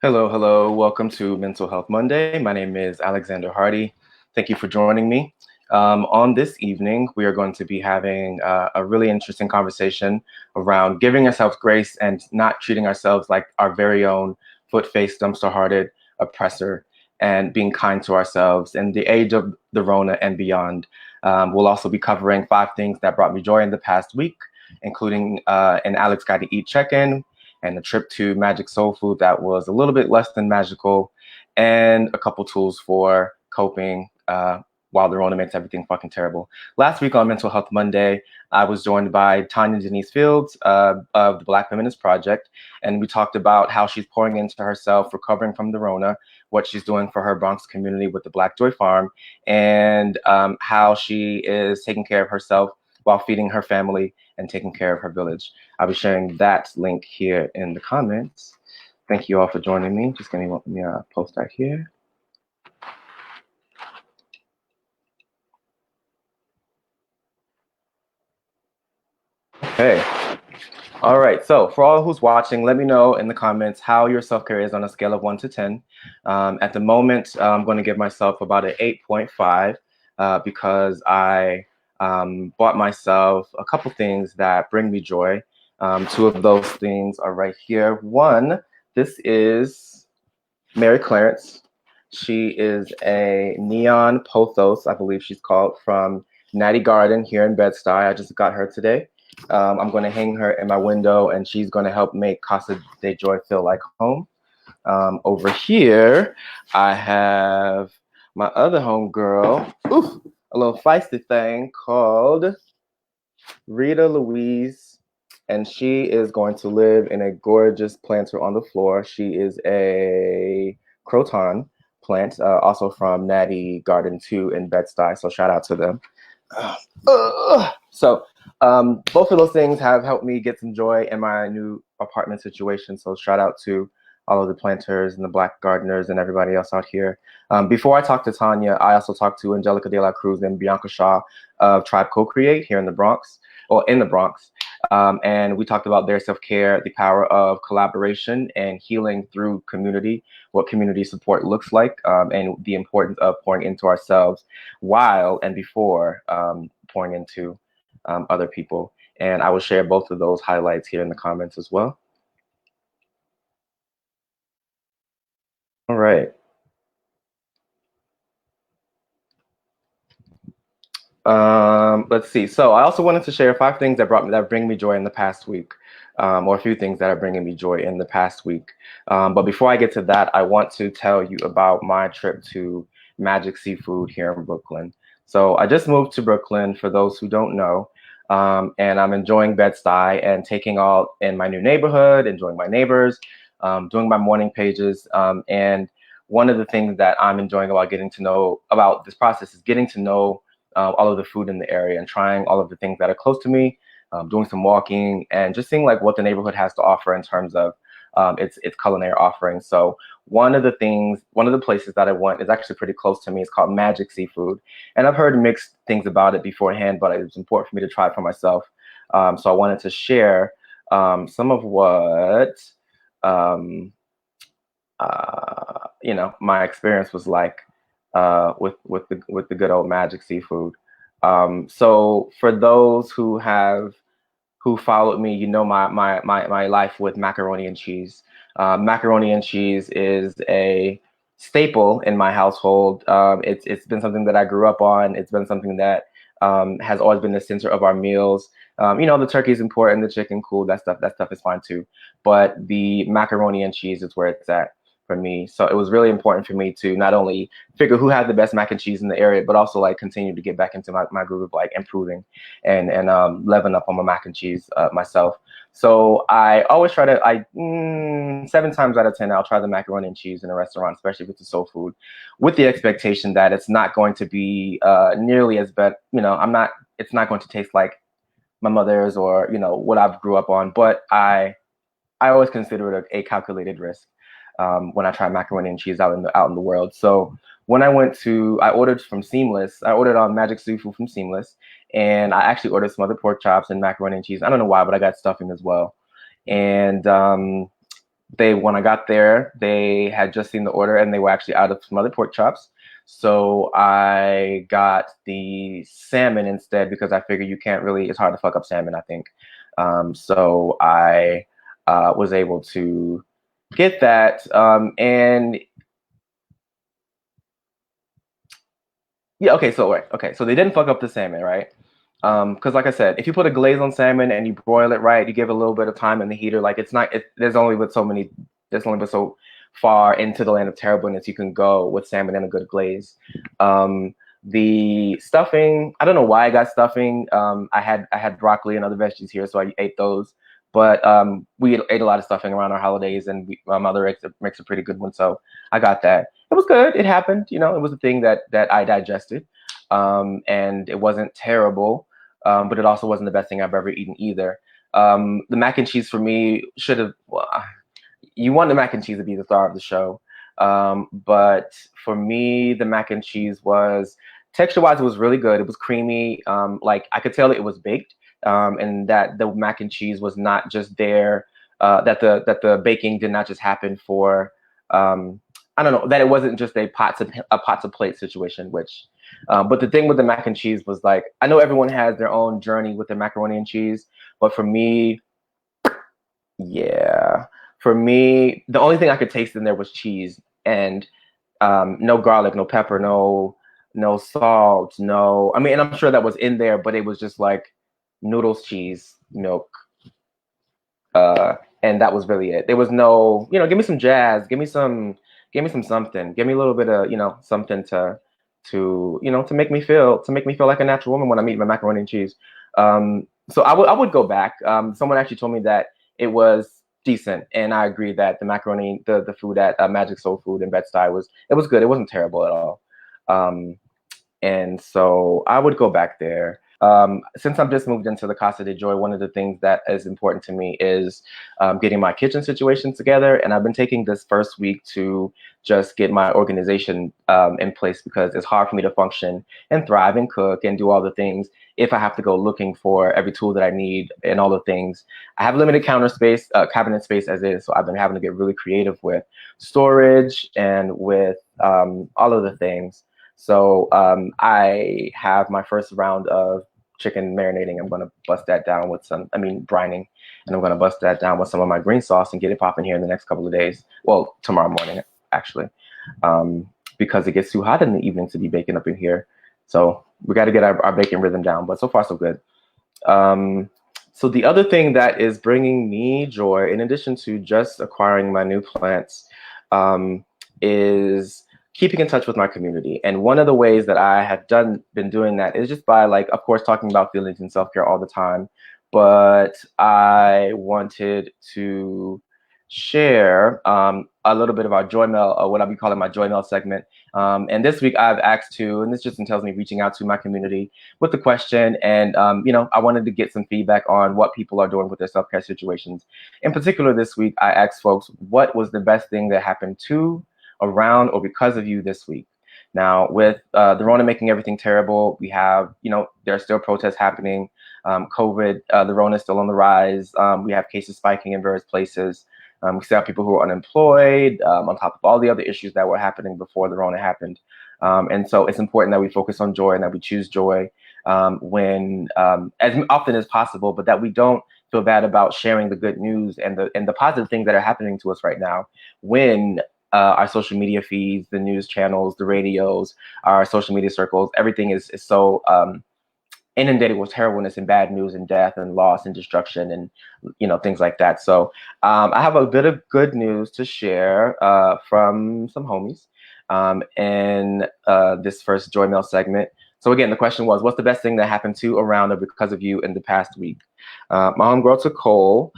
Hello, hello. Welcome to Mental Health Monday. My name is Alexander Hardy. Thank you for joining me. On this evening, we are going to be having a really interesting conversation around giving ourselves grace and not treating ourselves like our very own foot-faced, dumpster-hearted oppressor, and being kind to ourselves in the age of the Rona and beyond. We'll also be covering 5 things that brought me joy in the past week, including an Alex Got to Eat check-in, and a trip to Magic Soul Food that was a little bit less than magical, and a couple tools for coping while the Rona makes everything fucking terrible. Last week on Mental Health Monday, I was joined by Tanya Denise Fields of the Black Feminist Project, and we talked about how she's pouring into herself, recovering from the Rona, what she's doing for her Bronx community with the Black Joy Farm, and how she is taking care of herself while feeding her family and taking care of her village. I'll be sharing that link here in the comments. Thank you all for joining me. Just give me let me post that here. Okay. All right. So for all who's watching, let me know in the comments how your self-care is on a scale of 1 to 10. At the moment, I'm going to give myself about an 8.5 because I bought myself a couple things that bring me joy. Two of those things are right here. One, this is Mary Clarence. She is a neon pothos, I believe she's called, from Natty Garden here in Bed Stuy. I just got her today. I'm going to hang her in my window, and she's going to help make Casa de Joy feel like home. Over here, I have my other homegirl, a little feisty thing called Rita Louise, and she is going to live in a gorgeous planter on the floor. She is a croton plant, also from Natty Garden 2 in Bed-Stuy, so shout out to them. So both of those things have helped me get some joy in my new apartment situation, so shout out to all of the planters and the Black gardeners and everybody else out here. Before I talked to Tanya, I also talked to Angelica De La Cruz and Bianca Shaw of Tribe Co-Create here in the Bronx, or in the Bronx. And we talked about their self-care, the power of collaboration and healing through community, what community support looks like, and the importance of pouring into ourselves while and before pouring into other people. And I will share both of those highlights here in the comments as well. All right. Let's see. So I also wanted to share 5 things that bring me joy in the past week, or a few things that are bringing me joy in the past week. But before I get to that, I want to tell you about my trip to Magic Seafood here in Brooklyn. So I just moved to Brooklyn, for those who don't know, and I'm enjoying Bed-Stuy and taking all in my new neighborhood, enjoying my neighbors, doing my morning pages, and one of the things that I'm enjoying about getting to know about this process is getting to know all of the food in the area and trying all of the things that are close to me, doing some walking and just seeing like what the neighborhood has to offer in terms of its culinary offerings. So one of the places that I went is actually pretty close to me. It's called Magic Seafood, and I've heard mixed things about it beforehand, but it's important for me to try it for myself. So I wanted to share some of what my experience was like with the good old Magic Seafood. So for those who followed me, you know my life with macaroni and cheese. Macaroni and cheese is a staple in my household. It's been something that I grew up on. It's been something that has always been the center of our meals. The turkey's important, the chicken, cool, that stuff is fine too. But the macaroni and cheese is where it's at for me. So it was really important for me to not only figure who had the best mac and cheese in the area, but also like continue to get back into my groove of like improving and leveling up on my mac and cheese myself. So I always try to 7 times out of 10 I'll try the macaroni and cheese in a restaurant, especially if it's a soul food, with the expectation that it's not going to be nearly as bad. It's not going to taste like my mother's or what I've grew up on, but I always consider it a calculated risk when I try macaroni and cheese out in the world. So when I ordered from Seamless. I ordered on Magic Seafood from Seamless, and I actually ordered some other pork chops and macaroni and cheese. I don't know why, but I got stuffing as well. And when I got there, they had just seen the order and they were actually out of smothered pork chops. So I got the salmon instead because I figured you can't really, it's hard to fuck up salmon, I think. So I was able to get that. And yeah, okay, so right, okay, so they didn't fuck up the salmon, right? Because like I said, if you put a glaze on salmon and you broil it right, you give it a little bit of time in the heater. Like it's not, there's only but so far into the land of terribleness you can go with salmon and a good glaze. The stuffing, I don't know why I got stuffing. I had broccoli and other veggies here, so I ate those. But we ate a lot of stuffing around our holidays, and my mother makes a pretty good one, so I got that. It was good. It happened, it was a thing that I digested, and it wasn't terrible, but it also wasn't the best thing I've ever eaten either. The mac and cheese for me should have. Well, you want the mac and cheese to be the star of the show, but for me, the mac and cheese was texture-wise, it was really good. It was creamy. Like I could tell it was baked, and that the mac and cheese was not just there. That the baking did not just happen for. I don't know, that it wasn't just a pots of plate situation, which but the thing with the mac and cheese was like, I know everyone has their own journey with the macaroni and cheese, but for me, yeah, for me, the only thing I could taste in there was cheese and no garlic, no pepper, no salt, no. I mean, and I'm sure that was in there, but it was just like noodles, cheese, milk, and that was really it. There was no, give me some jazz, give me some something, give me a little bit of, something to make me feel like a natural woman when I'm eating my macaroni and cheese. So I would go back. Someone actually told me that it was decent, and I agree that the macaroni, the food at Magic Soul Food in Bed Stuy was good. It wasn't terrible at all. And so I would go back there. Since I've just moved into the Casa de Joy, one of the things that is important to me is getting my kitchen situation together. And I've been taking this first week to just get my organization in place because it's hard for me to function and thrive and cook and do all the things if I have to go looking for every tool that I need and all the things. I have limited cabinet space as is, so I've been having to get really creative with storage and with all of the things. So I have my first round of chicken marinating. I'm going to bust that down with brining, and I'm going to bust that down with some of my green sauce and get it popping here in the next couple of days. Well, tomorrow morning, actually, because it gets too hot in the evening to be baking up in here. So we got to get our baking rhythm down, but so far so good. So the other thing that is bringing me joy, in addition to just acquiring my new plants, is keeping in touch with my community. And one of the ways that I have been doing that is just by, like, of course, talking about feelings and self-care all the time. But I wanted to share a little bit of our joy mail, or what I'll be calling my joy mail segment. And this week I've asked to, and this just entails me reaching out to my community with the question. And, I wanted to get some feedback on what people are doing with their self-care situations. In particular, this week, I asked folks, what was the best thing that happened to, around, or because of you this week? Now, with the Rona making everything terrible, we have, there are still protests happening. COVID, the Rona is still on the rise. We have cases spiking in various places. We still have people who are unemployed, on top of all the other issues that were happening before the Rona happened. And so it's important that we focus on joy and that we choose joy when, as often as possible, but that we don't feel bad about sharing the good news and the positive things that are happening to us right now when our social media feeds, the news channels, the radios, our social media circles, everything is so inundated with terribleness and bad news and death and loss and destruction and things like that. So I have a bit of good news to share from some homies in this first Joy Mail segment. So again, the question was, what's the best thing that happened to, around, or because of you in the past week? My homegirl to Cole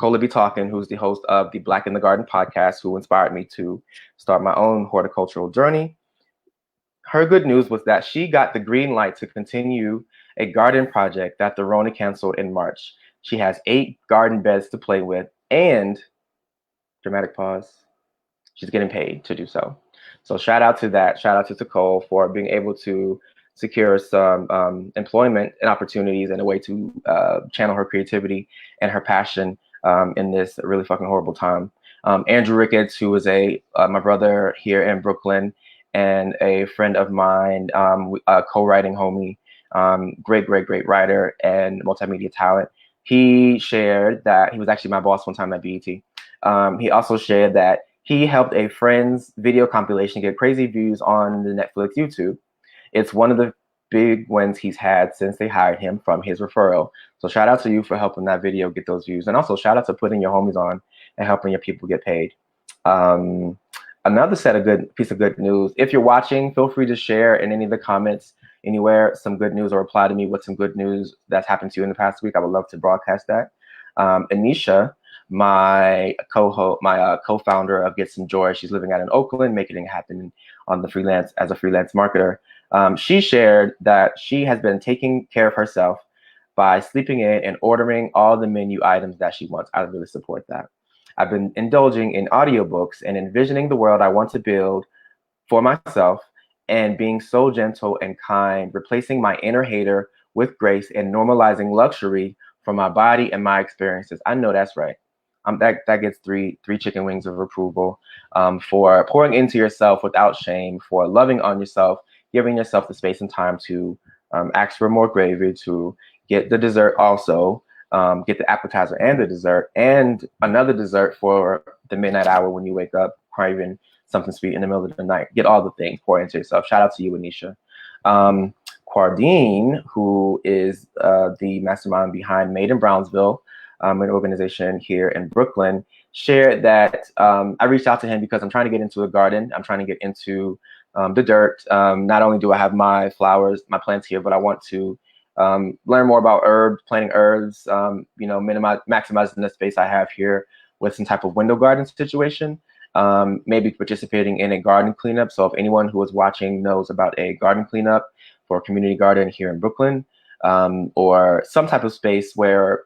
Libby Talkin, who's the host of the Black in the Garden podcast, who inspired me to start my own horticultural journey. Her good news was that she got the green light to continue a garden project that the Rona canceled in March. She has 8 garden beds to play with, and, dramatic pause, she's getting paid to do so. So shout out to that. Shout out to Nicole for being able to secure some employment and opportunities and a way to channel her creativity and her passion in this really fucking horrible time. Andrew Ricketts, who is my brother here in Brooklyn and a friend of mine, a co-writing homie, great writer and multimedia talent. He shared that he was actually my boss one time at BET. He also shared that he helped a friend's video compilation get crazy views on the Netflix YouTube. It's one of the big wins he's had since they hired him from his referral. So shout out to you for helping that video get those views. And also shout out to putting your homies on and helping your people get paid. Another piece of good news. If you're watching, feel free to share in any of the comments anywhere some good news, or reply to me with some good news that's happened to you in the past week. I would love to broadcast that. Anisha, my co-founder of Get Some Joy, she's living out in Oakland, making it happen on the freelance as a freelance marketer. She shared that she has been taking care of herself by sleeping in and ordering all the menu items that she wants. I really support that. I've been indulging in audiobooks and envisioning the world I want to build for myself, and being so gentle and kind, replacing my inner hater with grace and normalizing luxury for my body and my experiences. I know that's right. That gets three chicken wings of approval, for pouring into yourself without shame, for loving on yourself, giving yourself the space and time to ask for more gravy, to get the dessert also, get the appetizer and the dessert, and another dessert for the midnight hour when you wake up craving something sweet in the middle of the night. Get all the things, pour into yourself. Shout out to you, Anisha. Quardine, who is the mastermind behind Made in Brownsville, an organization here in Brooklyn, shared that I reached out to him because I'm trying to get into a garden. I'm trying to get into the dirt. Not only do I have my flowers, my plants here, but I want to learn more about planting herbs, maximizing the space I have here with some type of window garden situation. Maybe participating in a garden cleanup. So if anyone who is watching knows about a garden cleanup for a community garden here in Brooklyn, or some type of space where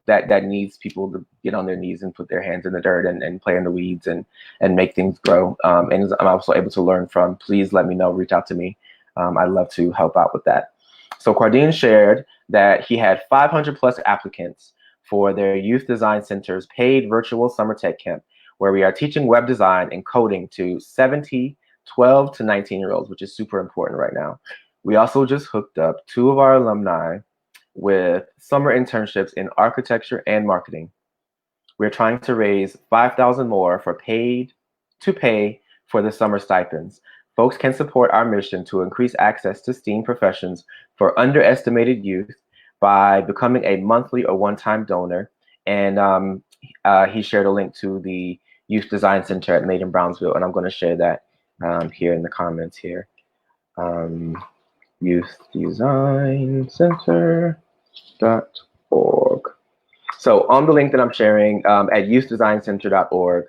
that needs people to get on their knees and put their hands in the dirt and play in the weeds and make things grow. And I'm also able to learn from, please let me know, reach out to me. I'd love to help out with that. So Quardine shared that he had 500 plus applicants for their Youth Design Center's paid virtual summer tech camp, where we are teaching web design and coding to 12 to 19-year-olds, which is super important right now. We also just hooked up 2 of our alumni with summer internships in architecture and marketing. We're trying to raise $5,000 more to pay for the summer stipends. Folks can support our mission to increase access to STEAM professions for underestimated youth by becoming a monthly or one-time donor. And he shared a link to the Youth Design Center at Made in Brownsville, and I'm going to share that here in the comments here. youthdesignCenter.org. So on the link that I'm sharing at youthdesignCenter.org,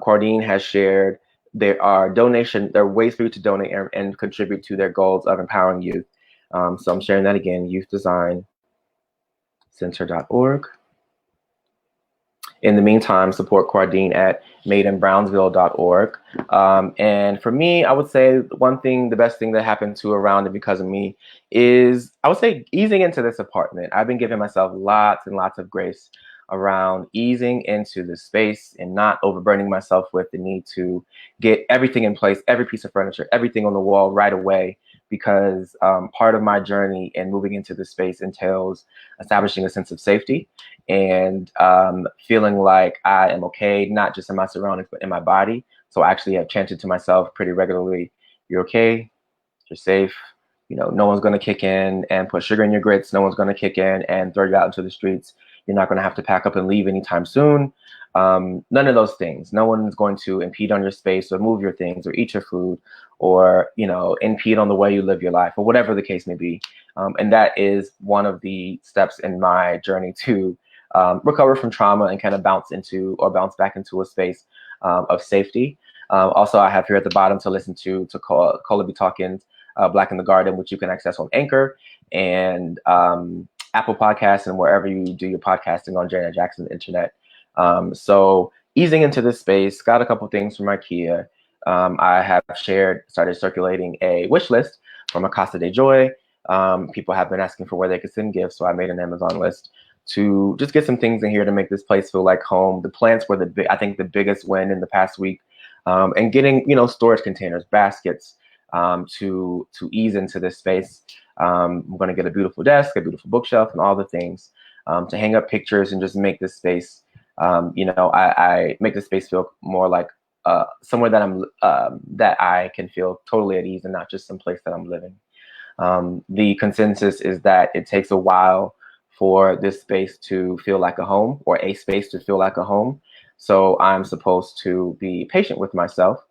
Quardine has shared there are ways for you to donate and contribute to their goals of empowering youth. So I'm sharing that again, youthdesignCenter.org. In the meantime, support Quardine at madeinbrownsville.org. And for me, I would say the best thing that happened to around and because of me is, I would say, easing into this apartment. I've been giving myself lots and lots of grace around easing into this space and not overburdening myself with the need to get everything in place, every piece of furniture, everything on the wall right away, because part of my journey in moving into this space entails establishing a sense of safety and feeling like I am okay, not just in my surroundings, but in my body. So I actually have chanted to myself pretty regularly, you're okay, you're safe, no one's gonna kick in and put sugar in your grits, no one's gonna kick in and throw you out into the streets. You're not gonna have to pack up and leave anytime soon. None of those things. No one's going to impede on your space or move your things or eat your food or, impede on the way you live your life or whatever the case may be. And that is one of the steps in my journey to recover from trauma and kind of bounce back into a space of safety. Also, I have here at the bottom to listen to Cola B. Talkins, Black in the Garden, which you can access on Anchor and Apple Podcasts and wherever you do your podcasting on Janet Jackson's internet. So easing into this space, got a couple things from IKEA. I have started circulating a wish list from Casa de Joy. People have been asking for where they could send gifts, so I made an Amazon list to just get some things in here to make this place feel like home. The plants were I think the biggest win in the past week, and getting storage containers, baskets, to ease into this space. I'm going to get a beautiful desk, a beautiful bookshelf, and all the things to hang up pictures and just make this space. I make this space feel more like somewhere that I can feel totally at ease and not just some place that I'm living. The consensus is that it takes a while for this space to feel like a home, or a space to feel like a home. So I'm supposed to be patient with myself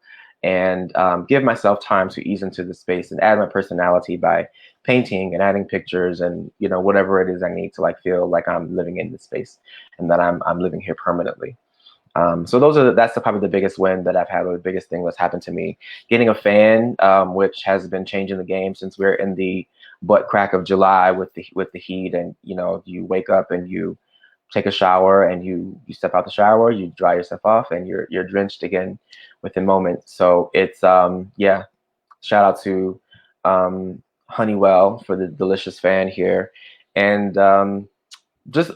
and give myself time to ease into the space and add my personality by painting and adding pictures and whatever it is I need to like feel like I'm living in this space and that I'm living here permanently. So that's probably the biggest win that I've had, or the biggest thing that's happened to me. Getting a fan, which has been changing the game since we're in the butt crack of July with the heat, and you wake up and you take a shower and you step out the shower, you dry yourself off, and you're drenched again within moments. So it's yeah, shout out to Honeywell for the delicious fan here, and just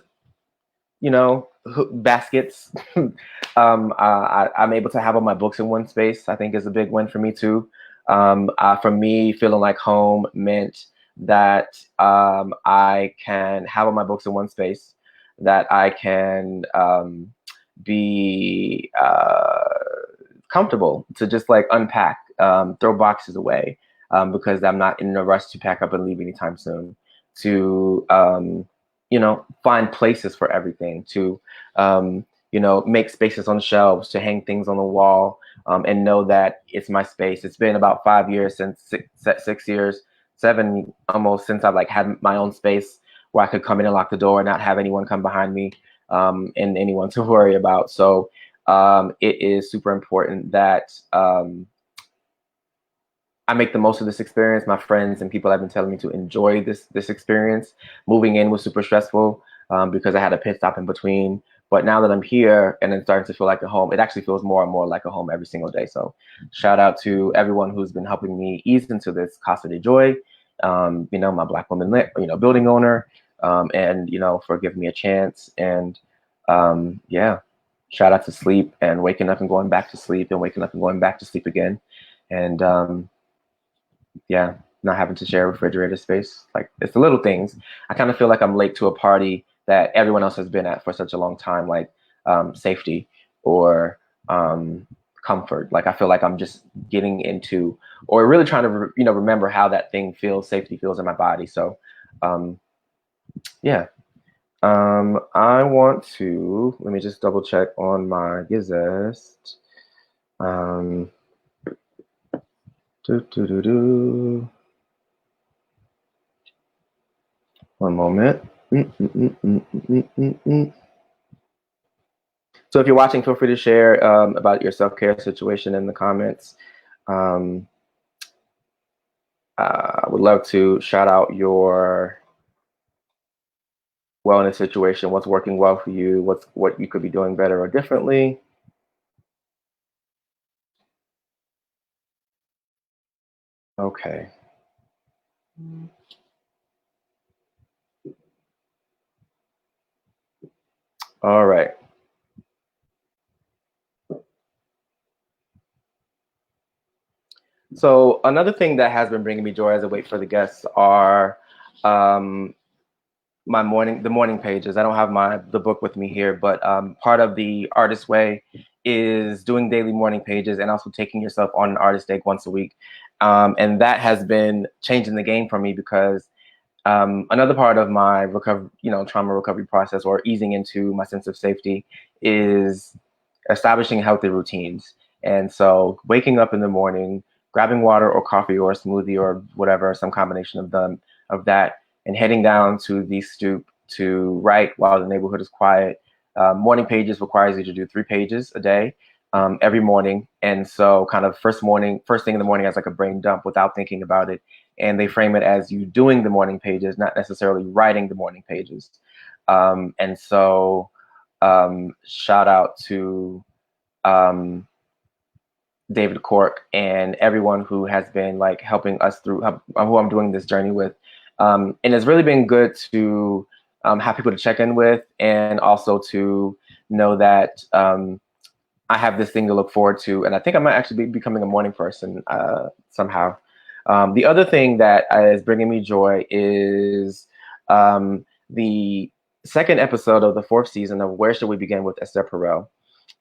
baskets. I'm able to have all my books in one space. I think is a big win for me too. For me, feeling like home meant that I can have all my books in one space, that I can be comfortable to just like unpack, throw boxes away, because I'm not in a rush to pack up and leave anytime soon. To find places for everything, to make spaces on shelves, to hang things on the wall, and know that it's my space. It's been about 5 years since 6 years, 7 almost, since I've like had my own space where I could come in and lock the door and not have anyone come behind me, and anyone to worry about. So it is super important that I make the most of this experience. My friends and people have been telling me to enjoy this experience. Moving in was super stressful because I had a pit stop in between. But now that I'm here and it's starting to feel like a home, it actually feels more and more like a home every single day. So shout out to everyone who's been helping me ease into this Casa de Joy. My Black woman, building owner, and for giving me a chance. And yeah, shout out to sleep and waking up and going back to sleep and waking up and going back to sleep again. And yeah, not having to share a refrigerator space. Like, it's the little things. I kind of feel like I'm late to a party that everyone else has been at for such a long time, like safety or comfort. Like, I feel like I'm just getting into, or really trying to remember how that thing feels, safety feels in my body. So yeah, I want to, let me just double check on my Gizest. One moment. So if you're watching, feel free to share about your self-care situation in the comments. I would love to shout out your wellness situation, what's working well for you, what you could be doing better or differently. Okay. All right. So another thing that has been bringing me joy as I wait for the guests are the morning pages. I don't have the book with me here, but part of the artist way is doing daily morning pages and also taking yourself on an artist day once a week. And that has been changing the game for me because another part of my trauma recovery process, or easing into my sense of safety, is establishing healthy routines. And so waking up in the morning, grabbing water or coffee or a smoothie or whatever, some combination of that, and heading down to the stoop to write while the neighborhood is quiet. Morning pages requires you to do 3 pages a day, every morning. And so kind of first thing in the morning as like a brain dump without thinking about it. And they frame it as you doing the morning pages, not necessarily writing the morning pages. And so shout out to David Cork and everyone who has been like helping us through, who I'm doing this journey with. And it's really been good to have people to check in with, and also to know that I have this thing to look forward to, and I think I might actually be becoming a morning person somehow. The other thing that is bringing me joy is the second episode of the fourth season of Where Should We Begin with Esther Perel.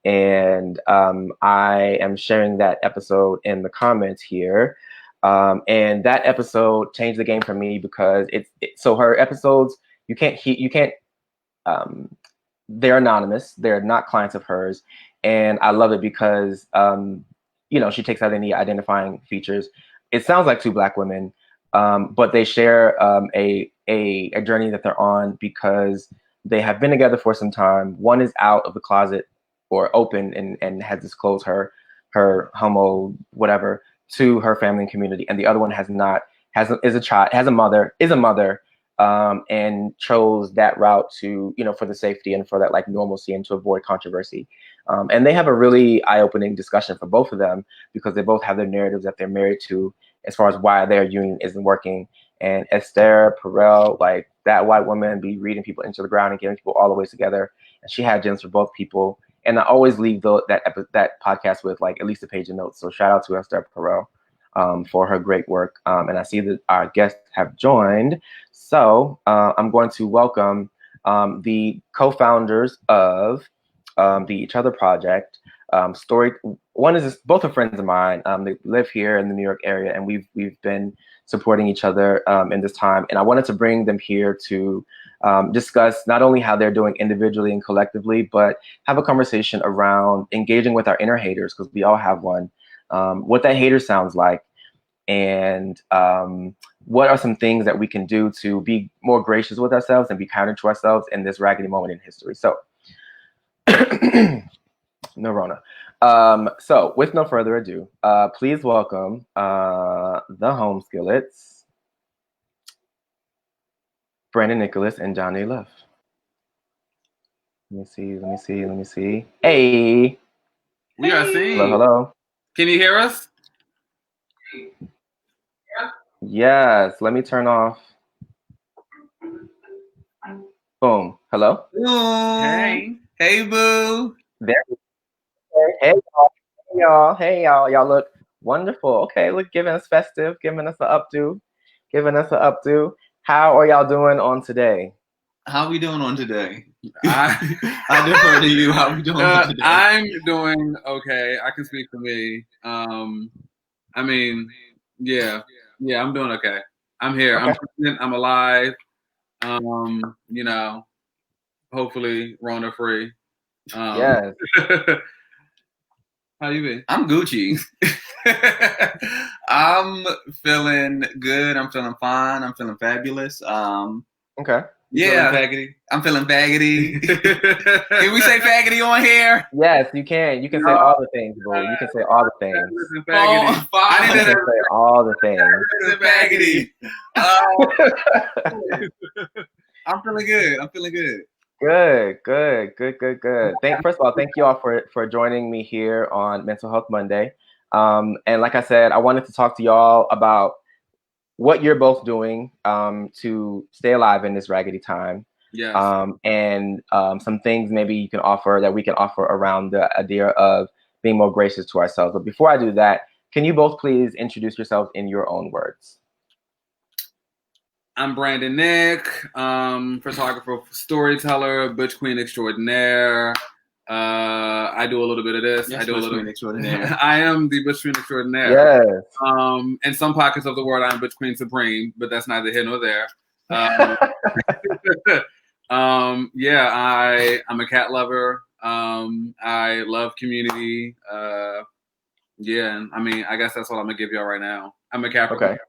And I am sharing that episode in the comments here. And that episode changed the game for me because so her episodes, you can't they're anonymous. They're not clients of hers, and I love it because she takes out any identifying features. It sounds like two Black women, but they share a journey that they're on because they have been together for some time. One is out of the closet or open and has disclosed her homo whatever to her family and community, and the other one has not is a child, has a mother, and chose that route to, for the safety and for that like normalcy and to avoid controversy. And they have a really eye-opening discussion for both of them because they both have their narratives that they're married to as far as why their union isn't working. And Esther Perel, like that white woman, be reading people into the ground and getting people all the way together. And she had gems for both people. And I always leave that podcast with like at least a page of notes. So shout out to Esther Perel for her great work. And I see that our guests have joined. So I'm going to welcome the co-founders of the Each Other Project. Both are friends of mine. They live here in the New York area, and we've been supporting each other in this time. And I wanted to bring them here to discuss not only how they're doing individually and collectively, but have a conversation around engaging with our inner haters, because we all have one. What that hater sounds like, and what are some things that we can do to be more gracious with ourselves and be kinder to ourselves in this raggedy moment in history. So, no Rona. So, with no further ado, please welcome the Home Skillets, Brandon Nicholas and Donja Love. Let me see. Hey! We are seeing. Hello. Can you hear us? Yes, let me turn off. Boom. Hello? Hey. Hey, boo. There. Hey, y'all. Hey, y'all. Y'all look wonderful. Okay, look, giving us festive, giving us an updo. How are y'all doing on today? How are we doing on today? I defer to you. How are we doing on today? I'm doing okay. I can speak for me. I mean, yeah, I'm doing okay. I'm here. Okay. I'm present. I'm alive. Hopefully Rona free. Yes. How you been? I'm Gucci. I'm feeling good. I'm feeling fine. I'm feeling fabulous. Okay. Yeah, faggoty. I'm feeling faggoty. Can we say faggoty on here? Yes, you can. You can say all the things, bro. You can say all the things. I need to say all the things. Faggoty. I'm feeling good. Good. First of all, thank you all for joining me here on Mental Health Monday. And like I said, I wanted to talk to y'all about what you're both doing to stay alive in this raggedy time. Yes. And some things maybe we can offer around the idea of being more gracious to ourselves. But before I do that, can you both please introduce yourselves in your own words? I'm Brandon Nick, photographer, storyteller, butch queen extraordinaire. I do a little bit of this. Yes, I do a little queen extraordinaire. I am the butch queen extraordinaire. Yes. In some pockets of the word, I'm butch queen supreme, but that's neither here nor there. I'm a cat lover. I love community. I mean, I guess that's what I'm gonna give y'all right now. I'm a Capricorn. Okay.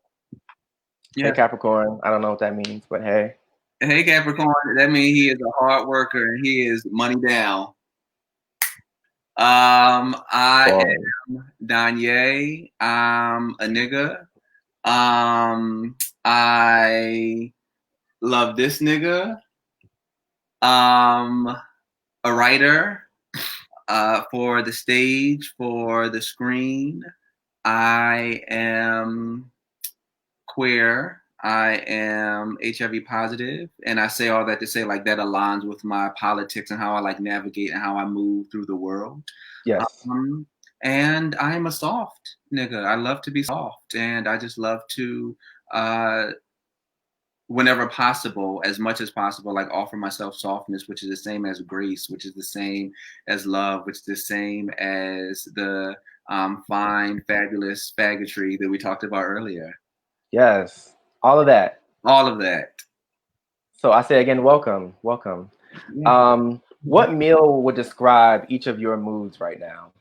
Yeah. Hey Capricorn. I don't know what that means, but hey. Hey Capricorn. That means he is a hard worker and he is money down. I am Donja. I'm a nigga. I love this nigga. A writer for the stage, for the screen. I am queer. I am HIV positive, and I say all that to say like that aligns with my politics and how I like navigate and how I move through the world. Yes. And I am a soft nigga. I love to be soft, and I just love to, whenever possible, as much as possible, like offer myself softness, which is the same as grace, which is the same as love, which is the same as the fine, fabulous faggotry that we talked about earlier. Yes. All of that. All of that. So I say again, welcome. What meal would describe each of your moods right now?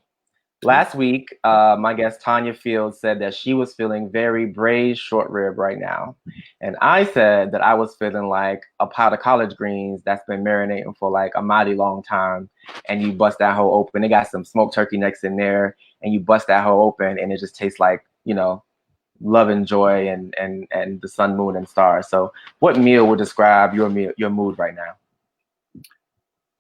Last week, my guest Tanya Fields said that she was feeling very braised short rib right now. And I said that I was feeling like a pot of collard greens that's been marinating for like a mighty long time. And you bust that whole open. It got some smoked turkey necks in there. And you bust that whole open and it just tastes like, love and joy and the sun, moon, and stars. So what meal would describe your mood right now?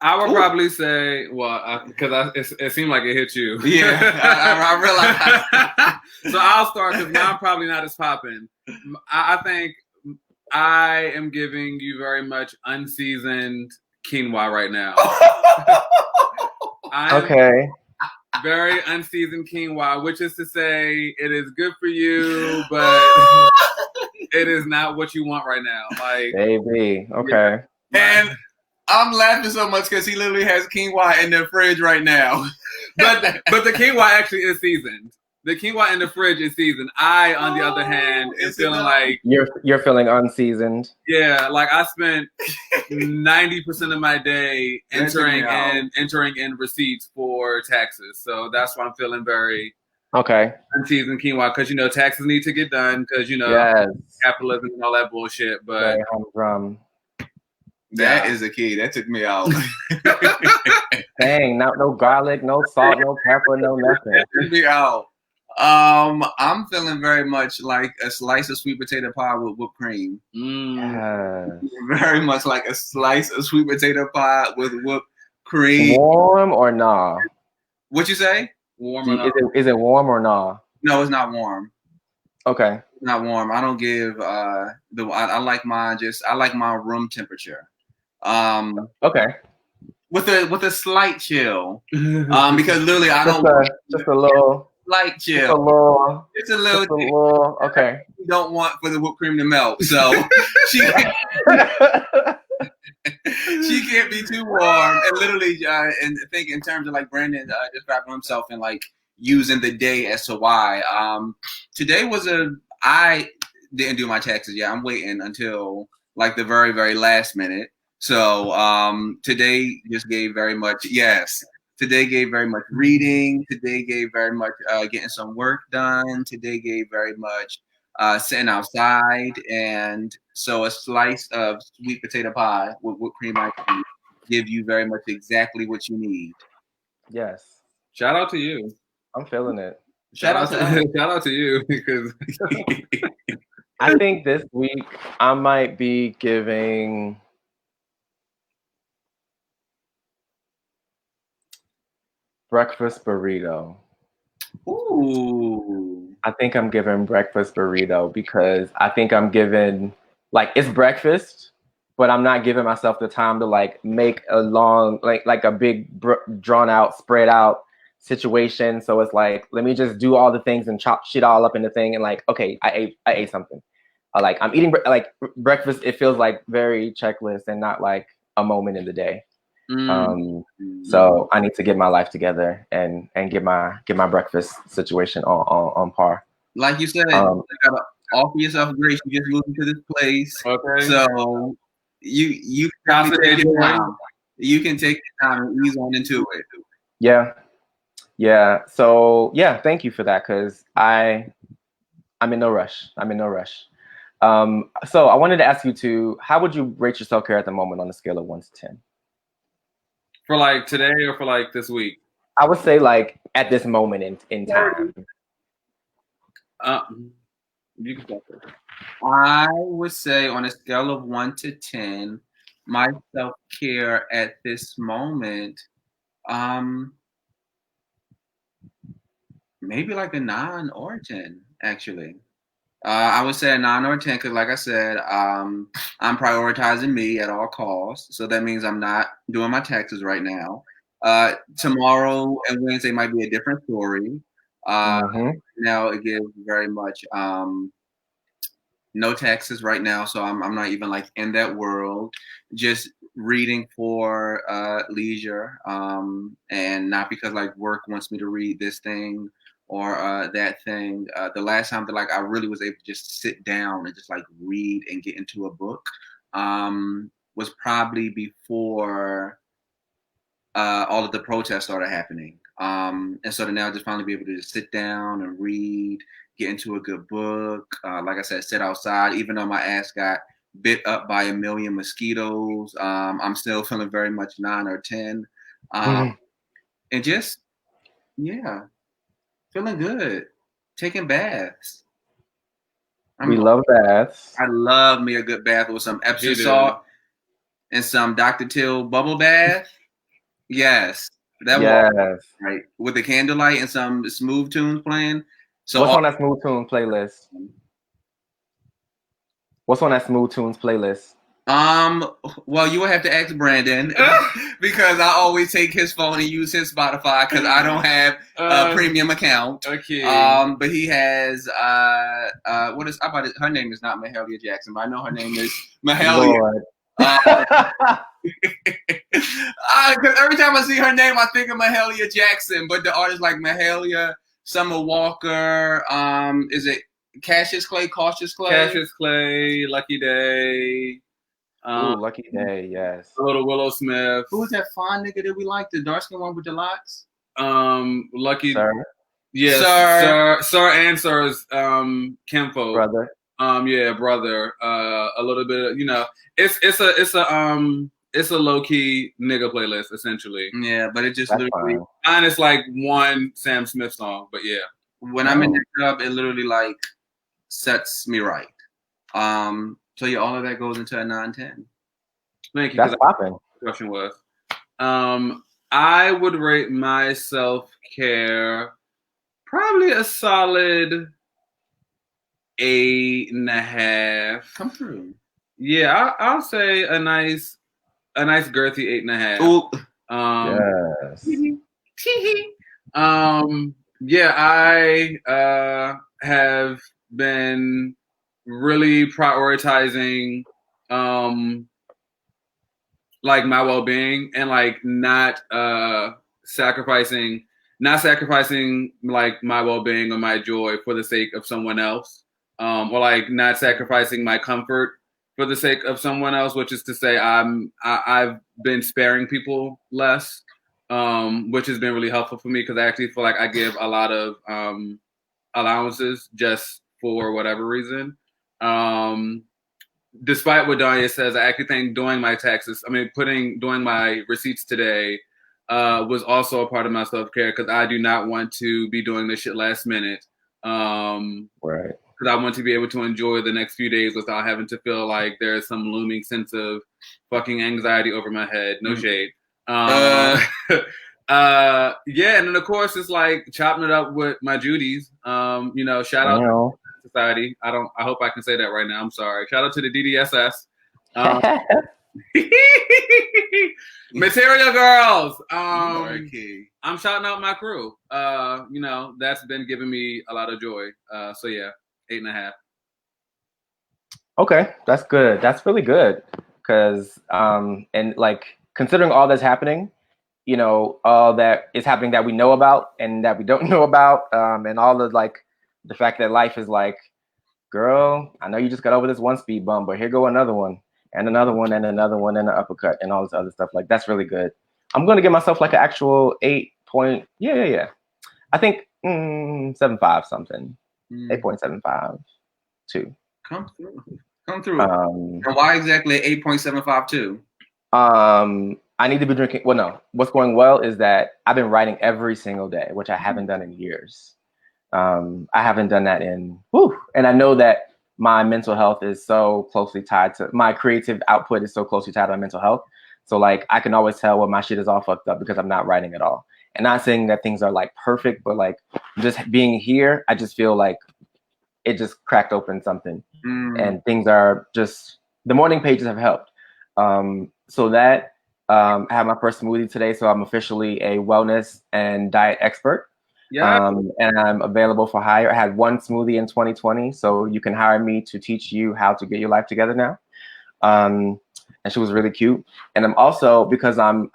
I would probably say, well, because it seemed like it hit you. Yeah, I realized. So I'll start because mine probably not as popping. I think I am giving you very much unseasoned quinoa right now. Okay. Very unseasoned quinoa, which is to say it is good for you, but it is not what you want right now. Like, baby, okay. Yeah. And I'm laughing so much because he literally has quinoa in the fridge right now. but the quinoa actually is seasoned. The quinoa in the fridge is seasoned. I, on the other hand, is feeling like you're feeling unseasoned. Yeah, like I spent 90% of my day entering in receipts for taxes. So that's why I'm feeling very unseasoned quinoa because taxes need to get done because capitalism and all that bullshit. But that is the key. That took me out. Dang, no garlic, no salt, no pepper, no nothing. That took me out. I'm feeling very much like a slice of sweet potato pie with whipped cream. Yes. Very much like a slice of sweet potato pie with whipped cream. Warm or nah? What you say? Warm or nah? Is it warm or nah? No, it's not warm. Okay. It's not warm. I don't give I like mine I like my room temperature. Okay. With a slight chill. Because literally I don't just a little slight chill. It's a little okay. You don't want for the whipped cream to melt. So she can't be too warm. And literally and think in terms of like Brandon describing himself and like using the day as to why. Today was I didn't do my taxes yet. I'm waiting until like the very, very last minute. So today just gave very much Today gave very much reading. Today gave very much getting some work done. Today gave very much sitting outside. And so a slice of sweet potato pie with whipped cream ice cream give you very much exactly what you need. Yes. Shout out to you. I'm feeling it. Shout out to you because I think this week I might be giving breakfast burrito. Ooh. I think I'm giving breakfast burrito because I think I'm giving like it's breakfast, but I'm not giving myself the time to like make a long like a big drawn out, spread out situation. So it's like let me just do all the things and chop shit all up in the thing and like okay, I ate something. Like I'm eating like breakfast. It feels like very checklist and not like a moment in the day. So I need to get my life together and get my breakfast situation on par. Like you said, you gotta offer yourself grace. You just moved into this place, okay. So you can take your time. You can take your time and ease on into it. Yeah. So yeah, thank you for that because I'm in no rush. So I wanted to ask you how would you rate your self-care at the moment on a scale of 1 to 10? For like today or for like this week? I would say like at this moment in time. You can start first. I would say on a scale of 1 to 10, my self-care at this moment, maybe like a 9 or a 10, actually. I would say a 9 or a 10 because, like I said, I'm prioritizing me at all costs. So that means I'm not doing my taxes right now. Tomorrow and Wednesday might be a different story. Now it gives very much no taxes right now, so I'm not even like in that world. Just reading for leisure, and not because like work wants me to read this thing or that thing. The last time that like I really was able to just sit down and just like read and get into a book was probably before all of the protests started happening. And so to now just finally be able to just sit down and read, get into a good book. Like I said, sit outside, even though my ass got bit up by a million mosquitoes. I'm still feeling very much 9 or 10. And just, yeah, feeling good. Taking baths. We love baths. I love me a good bath with some Epsom salt and some Dr. Till bubble bath. Yes. That was right with the candlelight and some smooth tunes playing. So what's on that smooth tunes playlist? What's on that smooth tunes playlist? Well, you would have to ask Brandon because I always take his phone and use his Spotify because I don't have a premium account. Okay. But he has what is about it? Her name is not Mahalia Jackson, but I know her name is Mahalia. Because every time I see her name, I think of Mahalia Jackson, but the artists like Mahalia, Summer Walker, is it Cassius Clay, Cautious Clay? Cassius Clay, Lucky Day. Lucky Day, yes. Little Willow Smith. Who was that fine nigga that we liked? The dark skin one with the locks? Lucky. Sir. Yes, Sir and Sir's Kenfo. Brother. Yeah, brother. A little bit of, you know, it's a low key nigga playlist essentially. Yeah, but it just literally mine is like one Sam Smith song, but yeah. When I'm in the club, it literally like sets me right. So yeah, all of that goes into a 9-10. Thank you. That's popping. Question was, I would rate my self-care probably a solid 8.5. Come through. Yeah, I'll say a nice girthy 8.5. Yes. Yeah, I have been really prioritizing like my well-being and like not sacrificing like my well-being or my joy for the sake of someone else, or like not sacrificing my comfort for the sake of someone else, which is to say I've been sparing people less, which has been really helpful for me because I actually feel like I give a lot of allowances just for whatever reason. Despite what Donja says, I actually think doing my receipts today was also a part of my self-care because I do not want to be doing this shit last minute. Right. Because I want to be able to enjoy the next few days without having to feel like there's some looming sense of fucking anxiety over my head. No shade. Yeah, and then of course it's like chopping it up with my Judies. You know, shout out to Society. I hope I can say that right now. I'm sorry. Shout out to the DDSS. Material Girls. I'm shouting out my crew. You know, that's been giving me a lot of joy. So yeah, 8.5. Okay, that's good. That's really good. Because and like considering all that's happening, you know, all that is happening that we know about and that we don't know about, and all the like the fact that life is like, girl, I know you just got over this one speed bump, but here go another one and another one and another one and an uppercut and all this other stuff. Like that's really good. I'm gonna give myself like an actual 8 point. Yeah. I think 7.5 something. 8.75 2. Come through. And why exactly 8.752? I need to be drinking. Well, no. What's going well is that I've been writing every single day, which I haven't done in years. I haven't done that in. And I know that my mental health is so closely tied to my creative output is so closely tied to my mental health. So like I can always tell when my shit is all fucked up because I'm not writing at all. And not saying that things are like perfect, but like just being here, I just feel like it just cracked open something, and things are just, the morning pages have helped. So that I had my first smoothie today, so I'm officially a wellness and diet expert. Yeah. And I'm available for hire. I had one smoothie in 2020, so you can hire me to teach you how to get your life together now. And she was really cute. And I'm also, because I'm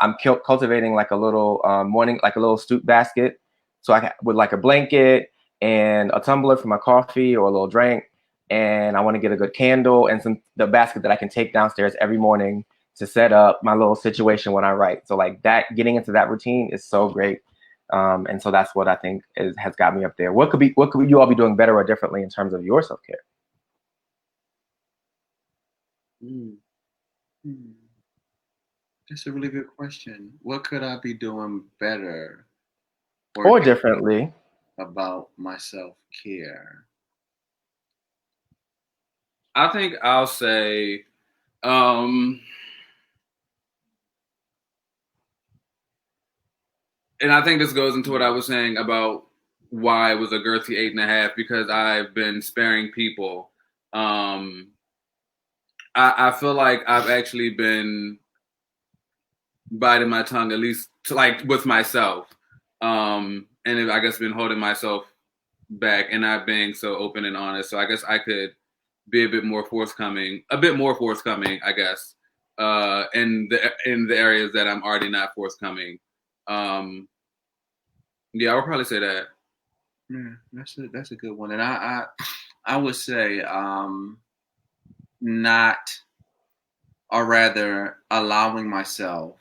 cultivating like a little morning, like a little stoop basket, so I with like a blanket and a tumbler for my coffee or a little drink, and I want to get a good candle and the basket that I can take downstairs every morning to set up my little situation when I write. So like that, getting into that routine is so great. And so that's what I think has got me up there. What could you all be doing better or differently in terms of your self-care? That's a really good question. What could I be doing better or differently about my self-care? I think I'll say, and I think this goes into what I was saying about why it was a girthy 8.5, because I've been sparing people. I feel like I've actually been biting my tongue, at least like with myself, and I guess been holding myself back and not being so open and honest. So I guess I could be a bit more forthcoming, I guess, in the areas that I'm already not forthcoming. Yeah, I would probably say that. Yeah, that's a good one. And I would say not, or rather allowing myself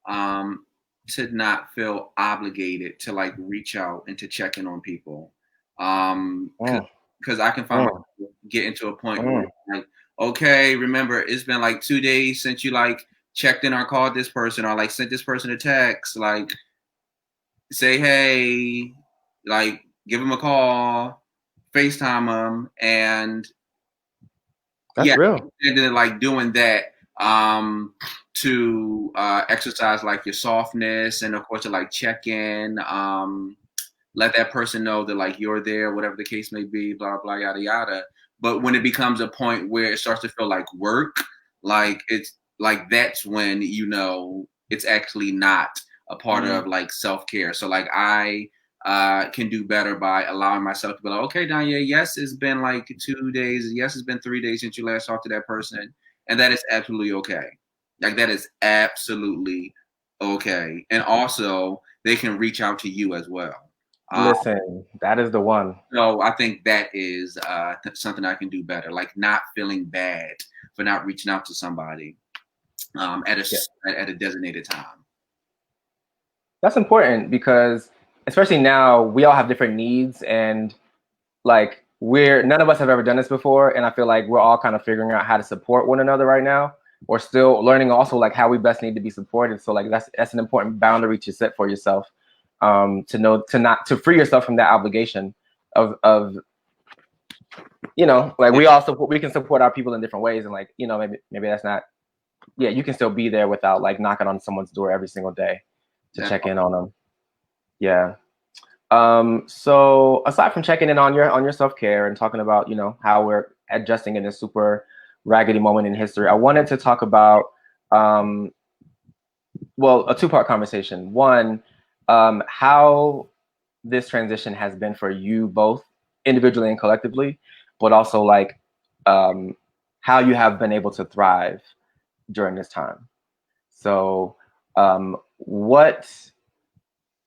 to not feel obligated to like reach out and to check in on people. Because I can find myself get into a point where like, okay, remember, it's been like 2 days since you like checked in or called this person or like sent this person a text, like say hey, like give them a call, FaceTime them, and that's real. And then like doing that to exercise like your softness, and of course to like check in, let that person know that like you're there, whatever the case may be, blah blah yada yada. But when it becomes a point where it starts to feel like work, like it's like that's when you know it's actually not a part of like self-care. So like I can do better by allowing myself to be like, okay, Donja, yes, it's been like 2 days, yes, it's been 3 days since you last talked to that person, and that is absolutely okay. Like that is absolutely okay. And also they can reach out to you as well. Listen, that is the one. So I think that is something I can do better, like not feeling bad for not reaching out to somebody at a designated time. That's important because especially now we all have different needs, and like none of us have ever done this before, and I feel like we're all kind of figuring out how to support one another right now. We're still learning also like how we best need to be supported. So like that's an important boundary to set for yourself. To know to free yourself from that obligation of you know, like we can support our people in different ways, and like, you know, maybe that's not, yeah, you can still be there without like knocking on someone's door every single day to check in on them. Yeah. So aside from checking in on your self-care and talking about, you know, how we're adjusting in this super raggedy moment in history, I wanted to talk about well, a two-part conversation. One, how this transition has been for you both individually and collectively, but also like how you have been able to thrive during this time. So I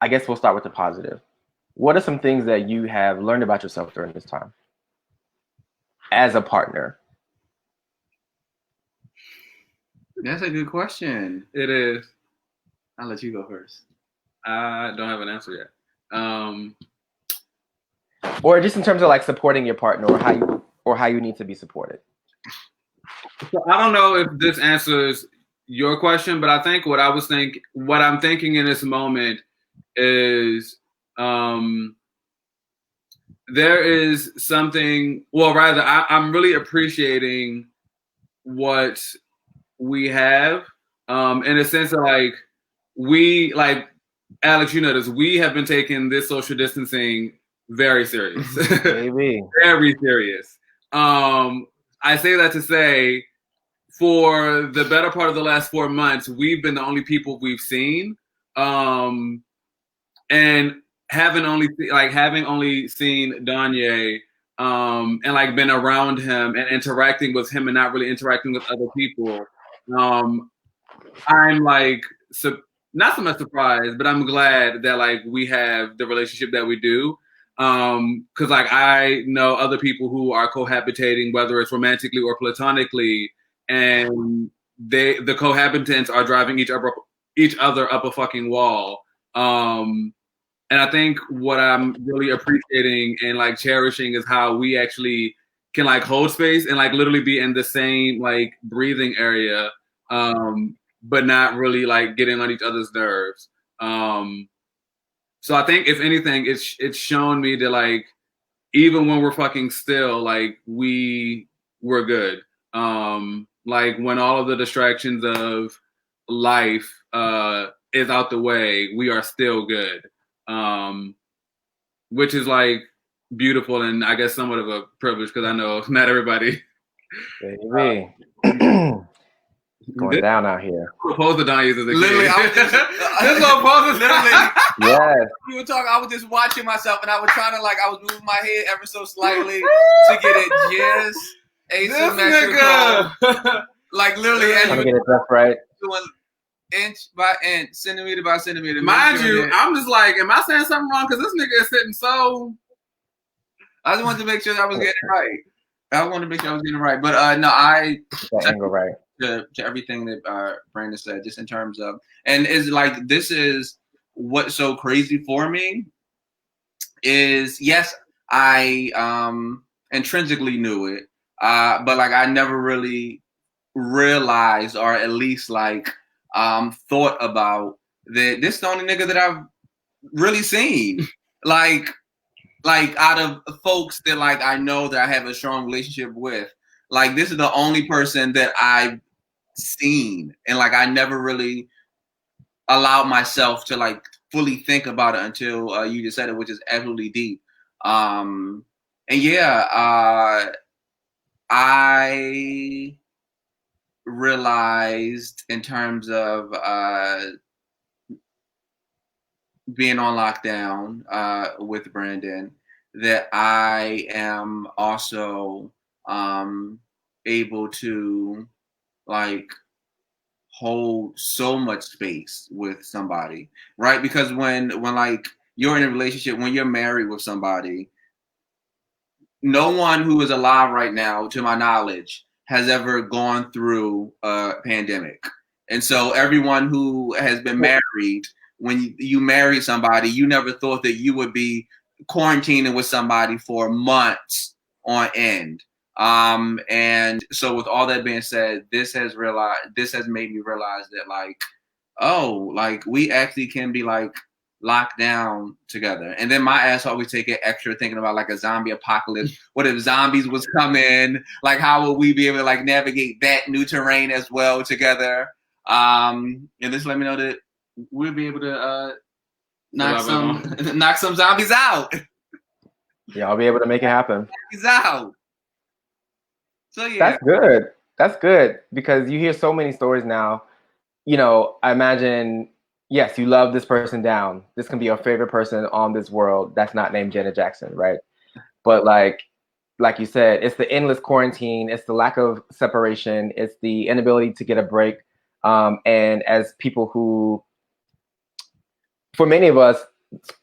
guess we'll start with the positive. What are some things that you have learned about yourself during this time as a partner? That's a good question. It is. I'll let you go first. I don't have an answer yet. Or just in terms of like supporting your partner, or how you need to be supported. So I don't know if this answers your question, but I think what I'm thinking in this moment is there is something, well, rather, I'm really appreciating what we have, in a sense of like, we, like, Alex, you know this, we have been taking this social distancing very serious. Maybe. Very serious. I say that to say, for the better part of the last 4 months, we've been the only people we've seen, and having only seen Donja, and like been around him and interacting with him and not really interacting with other people. I'm like not so much surprised, but I'm glad that like we have the relationship that we do. Because like I know other people who are cohabitating, whether it's romantically or platonically, and the cohabitants are driving each other up a fucking wall. And I think what I'm really appreciating and like cherishing is how we actually can like hold space and like literally be in the same like breathing area, but not really like getting on each other's nerves. So I think if anything, it's shown me that like even when we're fucking still, like we're good. Like when all of the distractions of life is out the way, we are still good. Which is like beautiful and I guess somewhat of a privilege because I know not everybody. Baby. Going down out here. Propose the Donja as a Literally, kid. I was just, This propose literally. Yes. You were talking. I was just watching myself, and I was trying to like. I was moving my head ever so slightly to get it just asymmetrical. Like literally, as Trying you to get it just right. doing inch by inch, centimeter by centimeter. Mind you, I'm just like, am I saying something wrong? Because this nigga is sitting so. I just wanted to make sure that I was getting it right. I wanted to make sure I was getting it right. But no, I That angle right. to everything that Brandon said, just in terms of, and is like this is what's so crazy for me is yes, I intrinsically knew it, but like I never really realized or at least like thought about that this is the only nigga that I've really seen. Like out of folks that like I know that I have a strong relationship with, like this is the only person that I've seen, and like I never really allowed myself to like fully think about it until you just said it, which is absolutely deep. And yeah, I realized in terms of being on lockdown with Brandon that I am also able to like hold so much space with somebody, right? Because when like you're in a relationship, when you're married with somebody, no one who is alive right now, to my knowledge, has ever gone through a pandemic. And so everyone who has been married, when you marry somebody, you never thought that you would be quarantining with somebody for months on end. And so with all that being said, this has made me realize that like, oh, like we actually can be like locked down together. And then my ass always take it extra thinking about like a zombie apocalypse. What if zombies was coming? Like how would we be able to like navigate that new terrain as well together? And this let me know that we'll be able to knock some zombies out. Yeah, I'll be able to make it happen. Zombies out. So yeah. That's good. That's good because you hear so many stories now. You know, I imagine, yes, you love this person down. This can be your favorite person on this world that's not named Janet Jackson, right? But like you said, it's the endless quarantine. It's the lack of separation. It's the inability to get a break. And as people who, for many of us,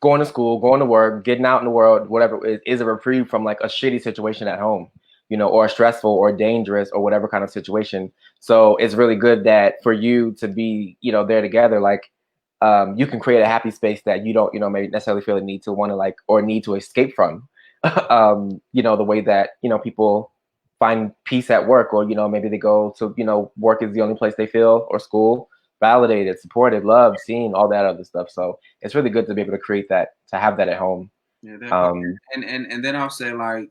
going to school, going to work, getting out in the world, whatever, is a reprieve from like a shitty situation at home, you know, or stressful or dangerous or whatever kind of situation. So it's really good that for you to be, you know, there together, like you can create a happy space that you don't, you know, maybe necessarily feel a need to want to like, or need to escape from, you know, the way that, you know, people find peace at work, or, you know, maybe they go to, you know, work is the only place they feel, or school, validated, supported, loved, seen, all that other stuff. So it's really good to be able to create that, to have that at home. Yeah, and then I'll say like,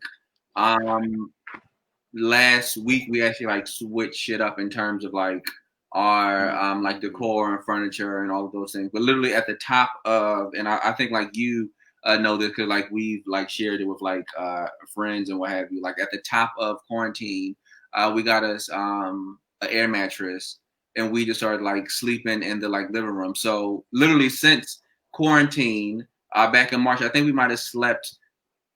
last week we actually like switched shit up in terms of like our like decor and furniture and all of those things. But literally at the top of, and I think like you know this because like we've like shared it with like friends and what have you. Like at the top of quarantine, we got us an air mattress, and we just started like sleeping in the like living room. So literally since quarantine, back in March, I think we might have slept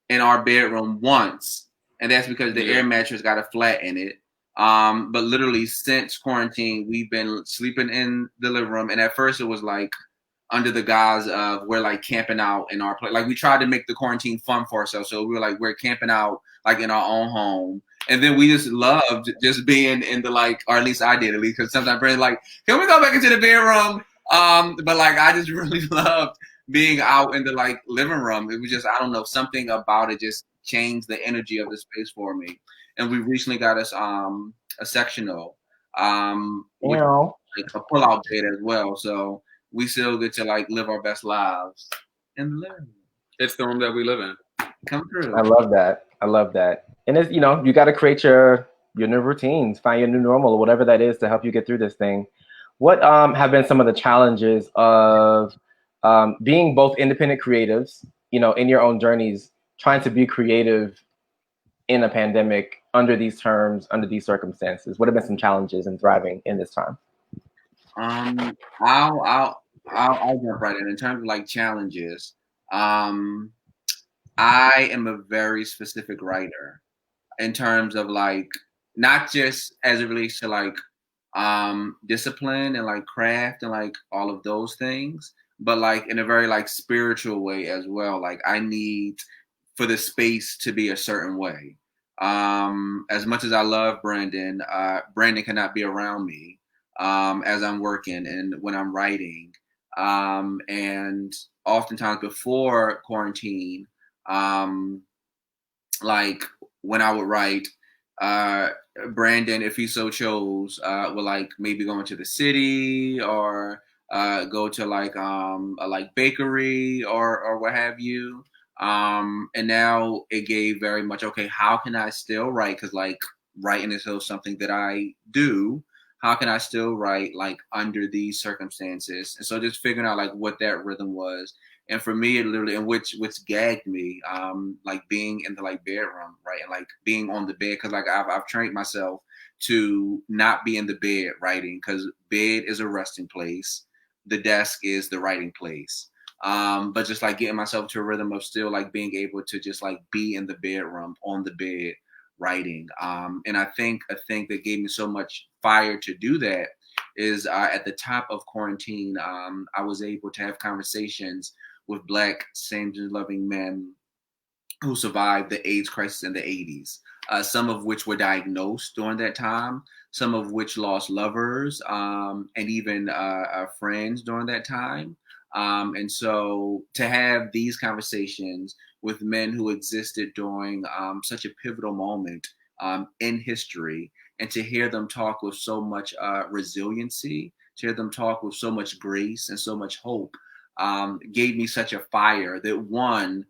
in our bedroom once, and that's because the air mattress got a flat in it. But literally since quarantine, we've been sleeping in the living room, and at first it was like under the guise of we're like camping out in our place. Like we tried to make the quarantine fun for ourselves. So we were like, we're camping out like in our own home. And then we just loved just being in the like, or at least I did at least, because sometimes Brandon's like, can we go back into the bedroom? But like, I just really loved being out in the like living room. It was just, I don't know, something about it just changed the energy of the space for me. And we recently got us a sectional, which like a pull-out bed as well. So we still get to like live our best lives in the living room. It's the room that we live in. Come through. I love that. I love that. And it's, you know, you got to create your new routines, find your new normal, or whatever that is to help you get through this thing. What have been some of the challenges of being both independent creatives, you know, in your own journeys, trying to be creative in a pandemic under these terms, under these circumstances? What have been some challenges in thriving in this time? I'll jump right in terms of like challenges. I am a very specific writer in terms of like not just as it relates to like discipline and like craft and like all of those things, but like in a very like spiritual way as well. Like I need for the space to be a certain way. As much as I love Brandon, Brandon cannot be around me as I'm working and when I'm writing. And oftentimes before quarantine, like when I would write, Brandon, if he so chose, would like maybe go into the city or go to like a like bakery or what have you. And now it gave very much, okay, how can I still write? Because like writing is still something that I do. How can I still write like under these circumstances? And so just figuring out like what that rhythm was. And for me, it literally, and which gagged me, like being in the like bedroom, right, and like being on the bed, because like I've trained myself to not be in the bed writing, because bed is a resting place, the desk is the writing place. But just like getting myself to a rhythm of still like being able to just like be in the bedroom on the bed writing. And I think a thing that gave me so much fire to do that is at the top of quarantine, I was able to have conversations with Black same-gender loving men who survived the AIDS crisis in the 80s, some of which were diagnosed during that time, some of which lost lovers and even friends during that time. And so to have these conversations with men who existed during such a pivotal moment in history, and to hear them talk with so much resiliency, to hear them talk with so much grace and so much hope, gave me such a fire that one,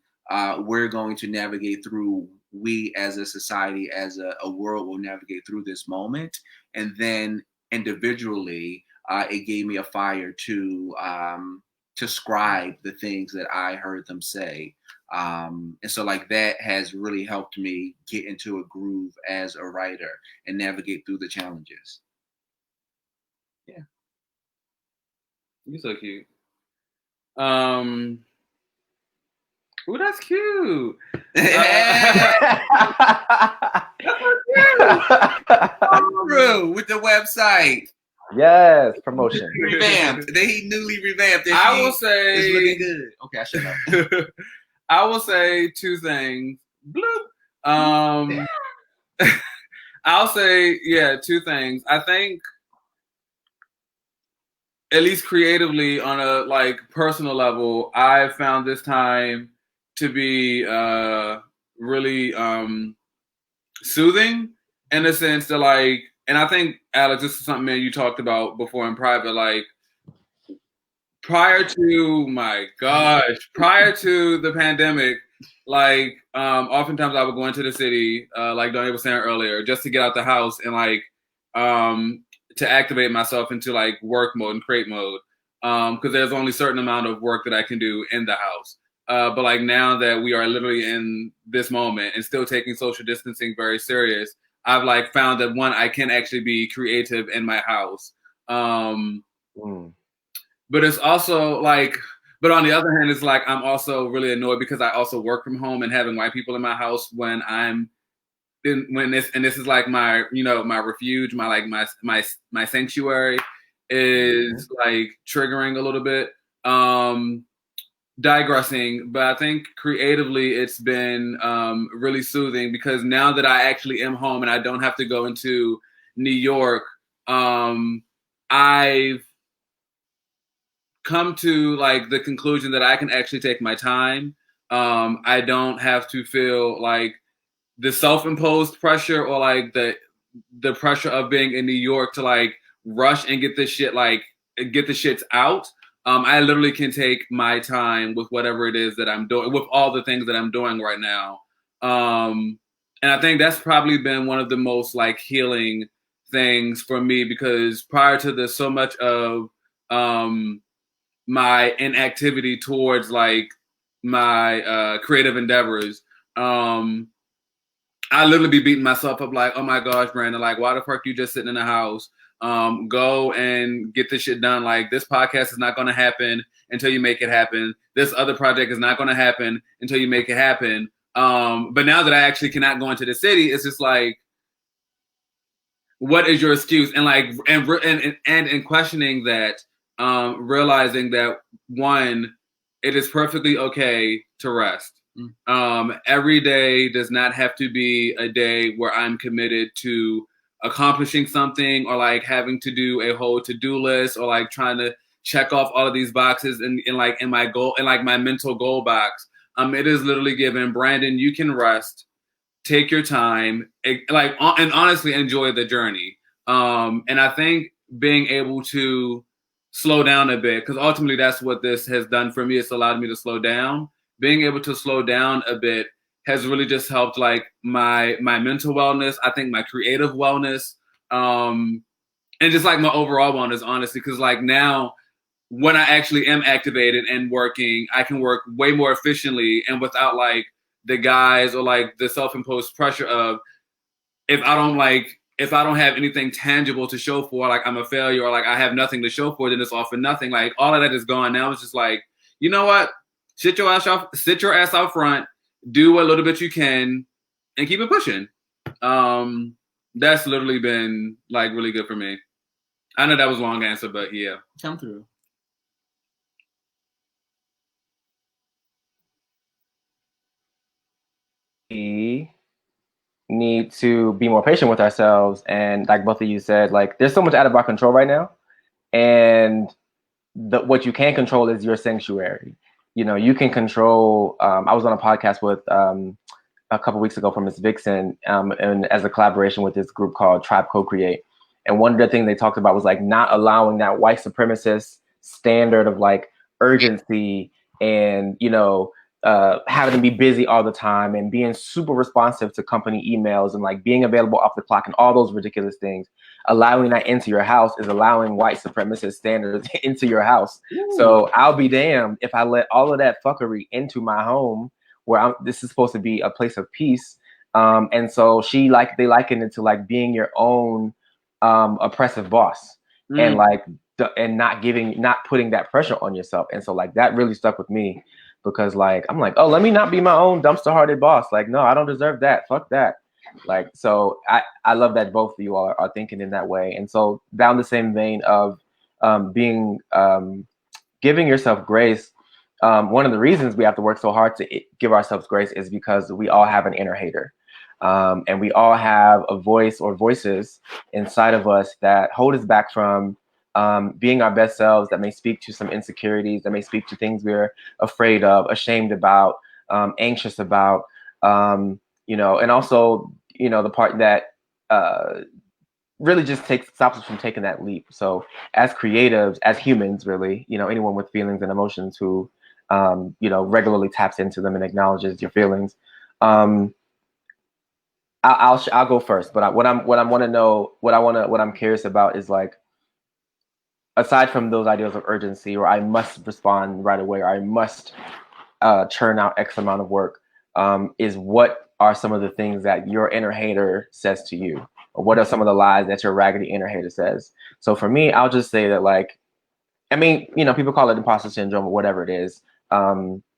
we're going to navigate through, we as a society, as a world will navigate through this moment. And then individually, it gave me a fire to scribe the things that I heard them say. And so like that has really helped me get into a groove as a writer and navigate through the challenges. Yeah. You're so cute. Ooh, that's cute. With the website. Yes, promotion. Revamped. They newly revamped. I will say it's looking good. Okay, I shut up. I will say two things. Bloop. I'll say, two things. I think at least creatively on a like personal level, I found this time to be really soothing in the sense that like, and I think Alex, this is something that you talked about before in private, like prior to the pandemic, like oftentimes I would go into the city, like Donja was saying earlier, just to get out the house and like to activate myself into like work mode and create mode, because there's only a certain amount of work that I can do in the house. But like now that we are literally in this moment and still taking social distancing very serious, I've like found that one, I can actually be creative in my house. But it's also like, but on the other hand, it's like I'm also really annoyed because I also work from home and having white people in my house when this is like my, you know, my refuge, my like my sanctuary is like triggering a little bit. Digressing, but I think creatively it's been really soothing because now that I actually am home and I don't have to go into New York, I've come to like the conclusion that I can actually take my time. I don't have to feel like the self-imposed pressure or like the pressure of being in New York to like rush and get the shits out. I literally can take my time with whatever it is that I'm doing, with all the things that I'm doing right now. And I think that's probably been one of the most like healing things for me because prior to this, so much of my inactivity towards like my creative endeavors, I literally be beating myself up like, oh my gosh, Brandon, like, why the fuck you just sitting in the house? Go and get this shit done. Like, this podcast is not going to happen until you make it happen. This other project is not going to happen until you make it happen. But now that I actually cannot go into the city, it's just like, what is your excuse? And like, and questioning that, realizing that one, it is perfectly okay to rest. Every day does not have to be a day where I'm committed to accomplishing something or like having to do a whole to-do list or like trying to check off all of these boxes in like in my goal in like my mental goal box. It is literally given, Brandon, you can rest, take your time, and honestly enjoy the journey. And I think being able to slow down a bit, because ultimately that's what this has done for me. It's allowed me to slow down. Being able to slow down a bit has really just helped like my mental wellness. I think my creative wellness, and just like my overall wellness, honestly, because like now when I actually am activated and working, I can work way more efficiently and without like the guys or like the self-imposed pressure of if I don't have anything tangible to show for, like I'm a failure or like I have nothing to show for, then it's all for nothing. Like all of that is gone. Now it's just like, you know what? Sit your ass out front, do what little bit you can, and keep it pushing. That's literally been like really good for me. I know that was a long answer, but yeah. Come through. We need to be more patient with ourselves, and like both of you said, like there's so much out of our control right now, and what you can control is your sanctuary. You know, you can control. I was on a podcast with a couple weeks ago from Miss Vixen, and as a collaboration with this group called Tribe Co-Create. And one of the things they talked about was like not allowing that white supremacist standard of like urgency and, you know, having to be busy all the time and being super responsive to company emails and like being available off the clock and all those ridiculous things. Allowing that into your house is allowing white supremacist standards into your house. Ooh. So I'll be damned if I let all of that fuckery into my home where this is supposed to be a place of peace. And so they liken it to like being your own oppressive boss and like and not putting that pressure on yourself. And so like that really stuck with me because like I'm like, oh, let me not be my own dumpster hearted boss. Like, no, I don't deserve that. Fuck that. Like, so I love that both of you are thinking in that way. And so down the same vein of giving yourself grace. One of the reasons we have to work so hard to give ourselves grace is because we all have an inner hater. And we all have a voice or voices inside of us that hold us back from being our best selves, that may speak to some insecurities, that may speak to things we're afraid of, ashamed about, anxious about, you know, and also, you know, the part that really just stops us from taking that leap. So as creatives, as humans, really, you know, anyone with feelings and emotions who, you know, regularly taps into them and acknowledges your feelings. I'll go first, but what I'm curious about is like, aside from those ideas of urgency, or I must respond right away, or I must churn out X amount of work, is what are some of the things that your inner hater says to you? Or what are some of the lies that your raggedy inner hater says? So for me, I'll just say that, like, I mean, you know, people call it imposter syndrome or whatever it is,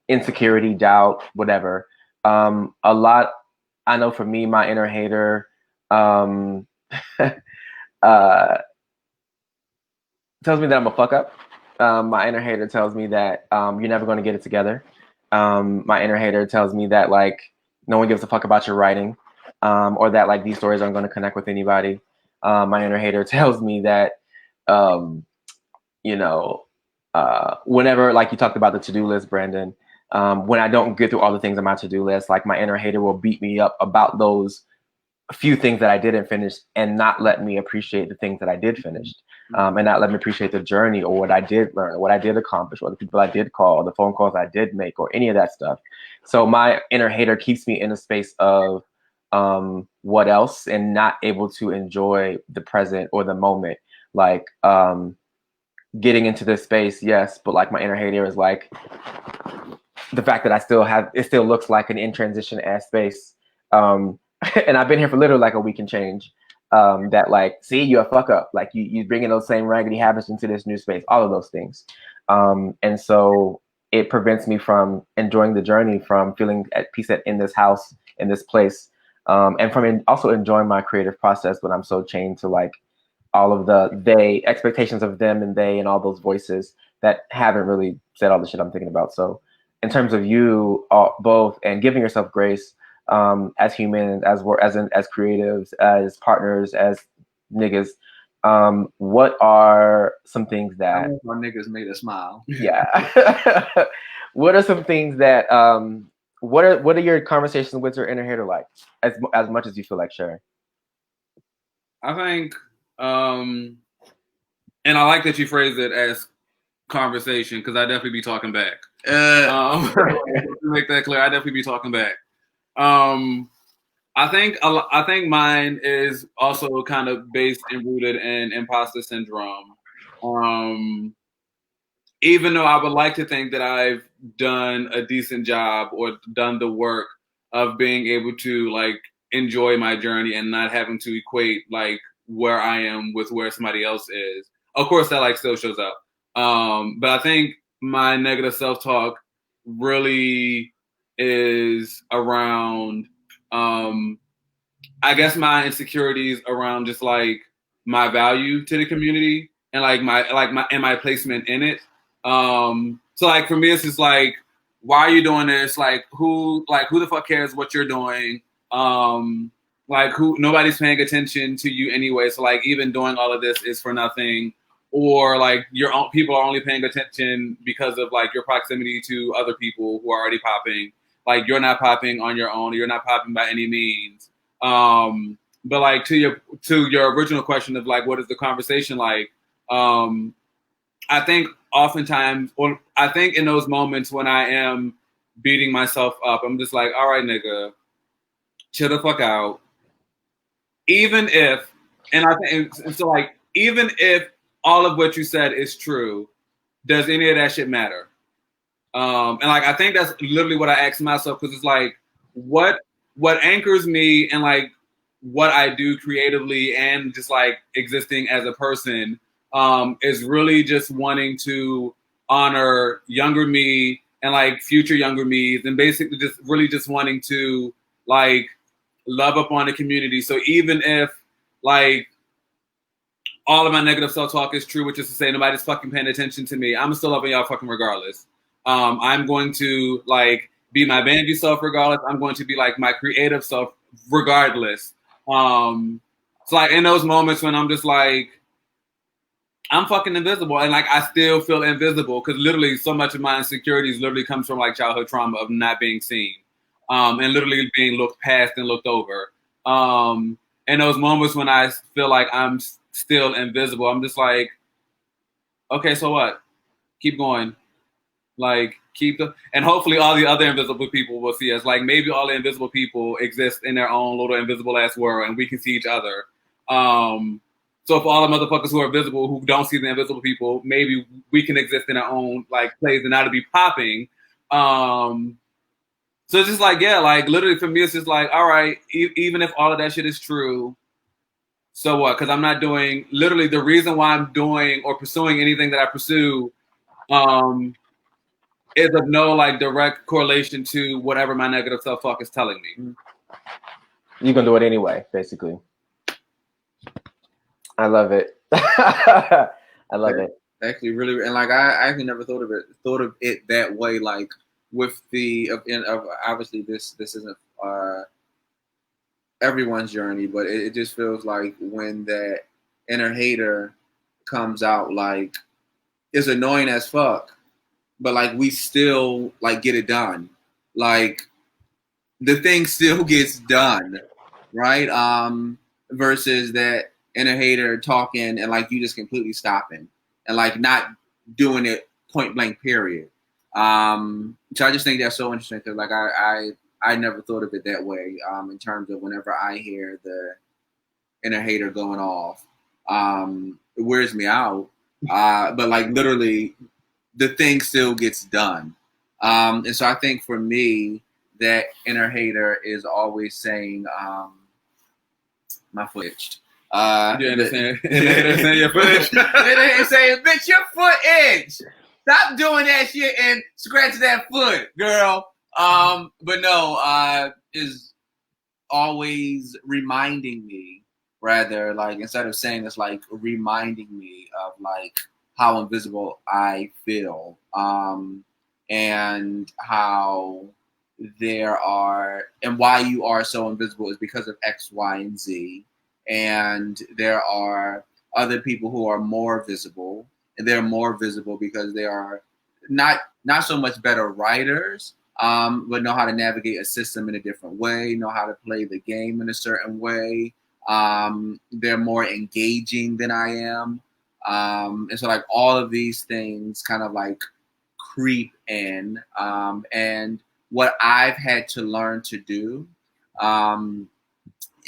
insecurity, doubt, whatever. A lot, I know for me, my inner hater uh, tells me that I'm a fuck up. My inner hater tells me that you're never going to get it together. My inner hater tells me that, like, no one gives a fuck about your writing, or that, like, these stories aren't going to connect with anybody. My inner hater tells me that, you know, whenever, like you talked about the to-do list, Brandon, when I don't get through all the things on my to-do list, like, my inner hater will beat me up about those few things that I didn't finish and not let me appreciate the things that I did finish, and not let me appreciate the journey or what I did learn or what I did accomplish or the people I did call or the phone calls I did make or any of that stuff. So my inner hater keeps me in a space of what else, and not able to enjoy the present or the moment. Like, getting into this space, yes, but, like, my inner hater is like the fact that it still looks like an in transition ass space. And I've been here for literally like a week and change. That, like, see, you're a fuck up. Like, you bringing those same raggedy habits into this new space, all of those things. And so it prevents me from enjoying the journey, from feeling at peace in this house, in this place, and from also enjoying my creative process when I'm so chained to, like, all of the expectations of them and they and all those voices that haven't really said all the shit I'm thinking about. So in terms of you both, and giving yourself grace, as humans, as creatives, as partners, as niggas, what are some things that my niggas made us smile? Yeah. What are some things that what are your conversations with your inner hater like, as much as you feel like sharing? I think, and I like that you phrased it as conversation, because I definitely be talking back. To make that clear, I definitely be talking back. I think mine is also kind of based and rooted in imposter syndrome. Even though I would like to think that I've done a decent job or done the work of being able to, like, enjoy my journey and not having to equate, like, where I am with where somebody else is. Of course, that, like, still shows up. But I think my negative self-talk really is around, I guess, my insecurities around just, like, my value to the community and, like, my placement in it. So, like, for me, it's just like, why are you doing this? Like, who the fuck cares what you're doing? Like, nobody's paying attention to you anyway. So, like, even doing all of this is for nothing. Or, like, people are only paying attention because of, like, your proximity to other people who are already popping. Like, you're not popping on your own. Or you're not popping by any means. But, like, to your original question of, like, what is the conversation like? I think oftentimes, or I think in those moments when I am beating myself up, I'm just like, all right, nigga, chill the fuck out. Even if, and I think, and so, like, even if all of what you said is true, does any of that shit matter? And, like, I think that's literally what I ask myself, because it's like, what anchors me and, like, what I do creatively and just, like, existing as a person, is really just wanting to honor younger me and, like, future younger me's, and basically just really just wanting to, like, love up on the community. So even if, like, all of my negative self-talk is true, which is to say nobody's fucking paying attention to me, I'm still loving y'all fucking regardless. I'm going to, like, be my bandy self regardless. I'm going to be, like, my creative self regardless. So, like, in those moments when I'm just like, I'm fucking invisible, and, like, I still feel invisible, because literally so much of my insecurities literally comes from, like, childhood trauma of not being seen, and literally being looked past and looked over. In those moments when I feel like I'm still invisible, I'm just like, okay, so what? Keep going. Like, and hopefully all the other invisible people will see us. Like, maybe all the invisible people exist in their own little invisible ass world, and we can see each other. So for all the motherfuckers who are visible, who don't see the invisible people, maybe we can exist in our own, like, place and not to be popping, So it's just like, yeah, like literally for me, it's just like, all right, even if all of that shit is true, so what? Because I'm not doing, literally the reason why I'm doing or pursuing anything that I pursue is of no like direct correlation to whatever my negative self-talk is telling me. You're going to do it anyway, basically. I love it. I love it. Actually, really, and like I actually never thought of it that way. Like with the of obviously this isn't everyone's journey, but it just feels like when that inner hater comes out, like it's annoying as fuck, but like we still like get it done. Like the thing still gets done, right? Versus that inner hater talking and like you just completely stopping and like not doing it point blank period. So I just think that's so interesting because like I never thought of it that way in terms of whenever I hear the inner hater going off, it wears me out. But like literally the thing still gets done. And so I think for me, that inner hater is always saying, my foot itched. You understand? Your foot itched. They're saying, bitch, your foot itched. Stop doing that shit and scratch that foot, girl. But no, is always reminding me, rather, like, instead of saying it's like reminding me of like how invisible I feel, and how there are, and why you are so invisible is because of X, Y, and Z. And there are other people who are more visible, and they're more visible because they are not so much better writers, but know how to navigate a system in a different way, know how to play the game in a certain way. They're more engaging than I am. And so like all of these things kind of like creep in. And what I've had to learn to do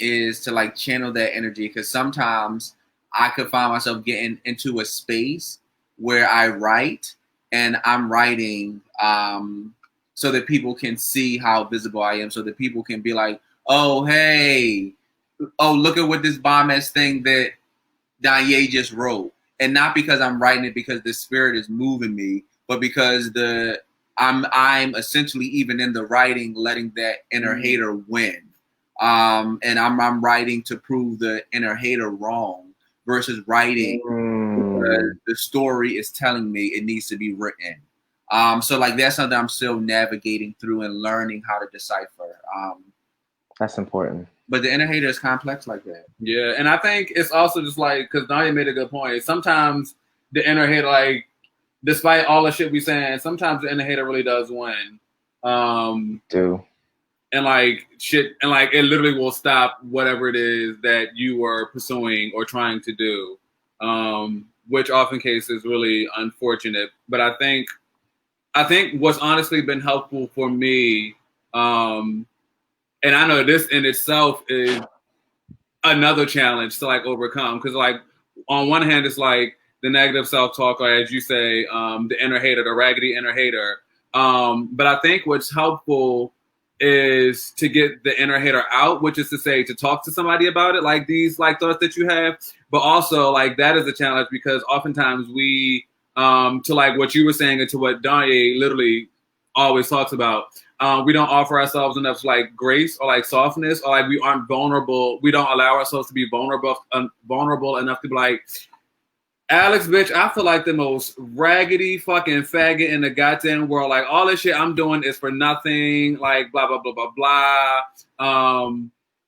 is to like channel that energy, because sometimes I could find myself getting into a space where I write and I'm writing so that people can see how visible I am, so that people can be like, oh, hey, oh, look at what this bomb-ass thing that Donja just wrote. And not because I'm writing it because the spirit is moving me, but because I'm essentially even in the writing letting that inner hater win. And I'm writing to prove the inner hater wrong versus writing because the story is telling me it needs to be written. So like that's something I'm still navigating through and learning how to decipher. That's important. But the inner hater is complex like that. Yeah, and I think it's also just like, because Donja made a good point. Sometimes the inner hater, like, despite all the shit we saying, sometimes the inner hater really does win. And like shit, and like it literally will stop whatever it is that you are pursuing or trying to do, which often case is really unfortunate. But I think what's honestly been helpful for me, and I know this in itself is another challenge to like overcome, because like on one hand it's like the negative self-talk, or as you say, the inner hater, the raggedy inner hater. But I think what's helpful is to get the inner hater out, which is to say to talk to somebody about it, like these like thoughts that you have. But also like that is a challenge because oftentimes we, to like what you were saying and to what Donja literally always talks about, we don't offer ourselves enough like grace or like softness, or like we aren't vulnerable. We don't allow ourselves to be vulnerable enough to be like, Alex, bitch, I feel like the most raggedy fucking faggot in the goddamn world. Like, all this shit I'm doing is for nothing. Like, blah, blah, blah, blah, blah.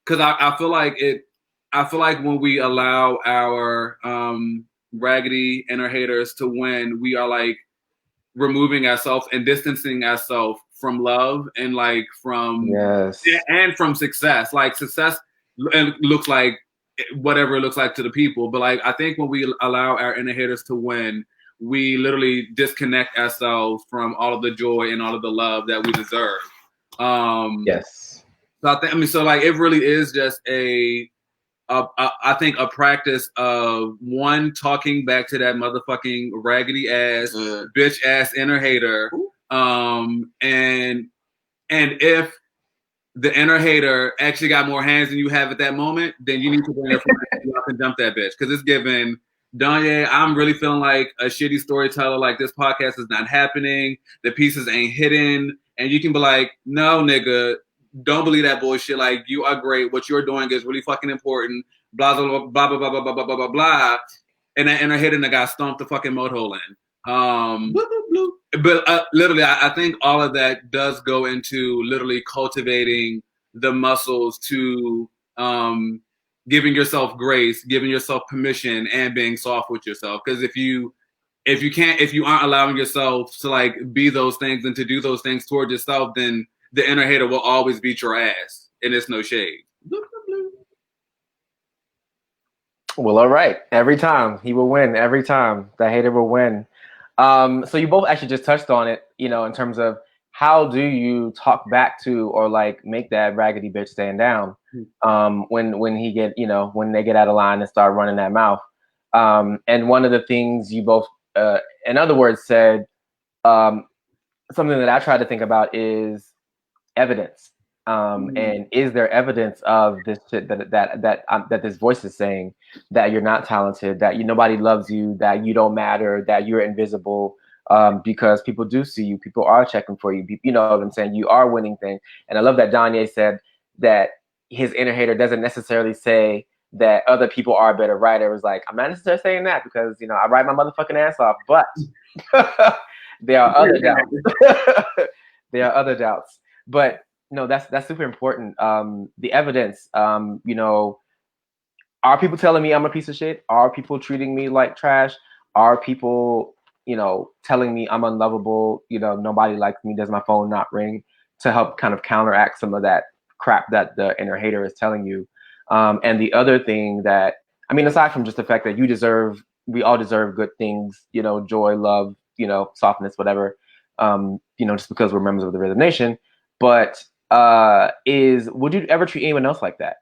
Because I feel like when we allow our raggedy inner haters to win, we are like removing ourselves and distancing ourselves from love and like from and from success. Like success looks like whatever it looks like to the people, but like I think when we allow our inner haters to win, we literally disconnect ourselves from all of the joy and all of the love that we deserve. Yes. So I think, so like it really is just I think a practice of one, talking back to that motherfucking raggedy ass bitch ass inner hater, And if the inner hater actually got more hands than you have at that moment, then you need to bring up and jump that bitch. Because it's given, Donja, I'm really feeling like a shitty storyteller. Like, this podcast is not happening. The pieces ain't hidden. And you can be like, no, nigga, don't believe that bullshit. Like, you are great. What you're doing is really fucking important. Blah, blah, blah, blah, blah, blah, blah, blah, blah, blah, blah. And that inner hater got stomped the fucking moat hole in. But literally, I think all of that does go into literally cultivating the muscles to giving yourself grace, giving yourself permission, and being soft with yourself. Because if you aren't allowing yourself to like be those things and to do those things towards yourself, then the inner hater will always beat your ass, and it's no shade. Well, all right. Every time he will win. Every time the hater will win. So you both actually just touched on it, you know, in terms of how do you talk back to or like make that raggedy bitch stand down when he get, you know, when they get out of line and start running that mouth. And one of the things you both, in other words, said, something that I try to think about is evidence. And is there evidence of this shit that this voice is saying, that you're not talented, that nobody loves you, that you don't matter, that you're invisible, because people do see you, people are checking for you, you know what I'm saying, you are winning things. And I love that Donja said that his inner hater doesn't necessarily say that other people are a better writer. It was like, I'm not necessarily saying that because, you know, I write my motherfucking ass off, but there are other doubts. There are other doubts, but no, that's super important. The evidence, you know, are people telling me I'm a piece of shit? Are people treating me like trash? Are people, you know, telling me I'm unlovable? You know, nobody likes me. Does my phone not ring? To help kind of counteract some of that crap that the inner hater is telling you. And the other thing that, I mean, aside from just the fact that we all deserve good things, you know, joy, love, you know, softness, whatever, you know, just because we're members of the Rhythm Nation. But would you ever treat anyone else like that?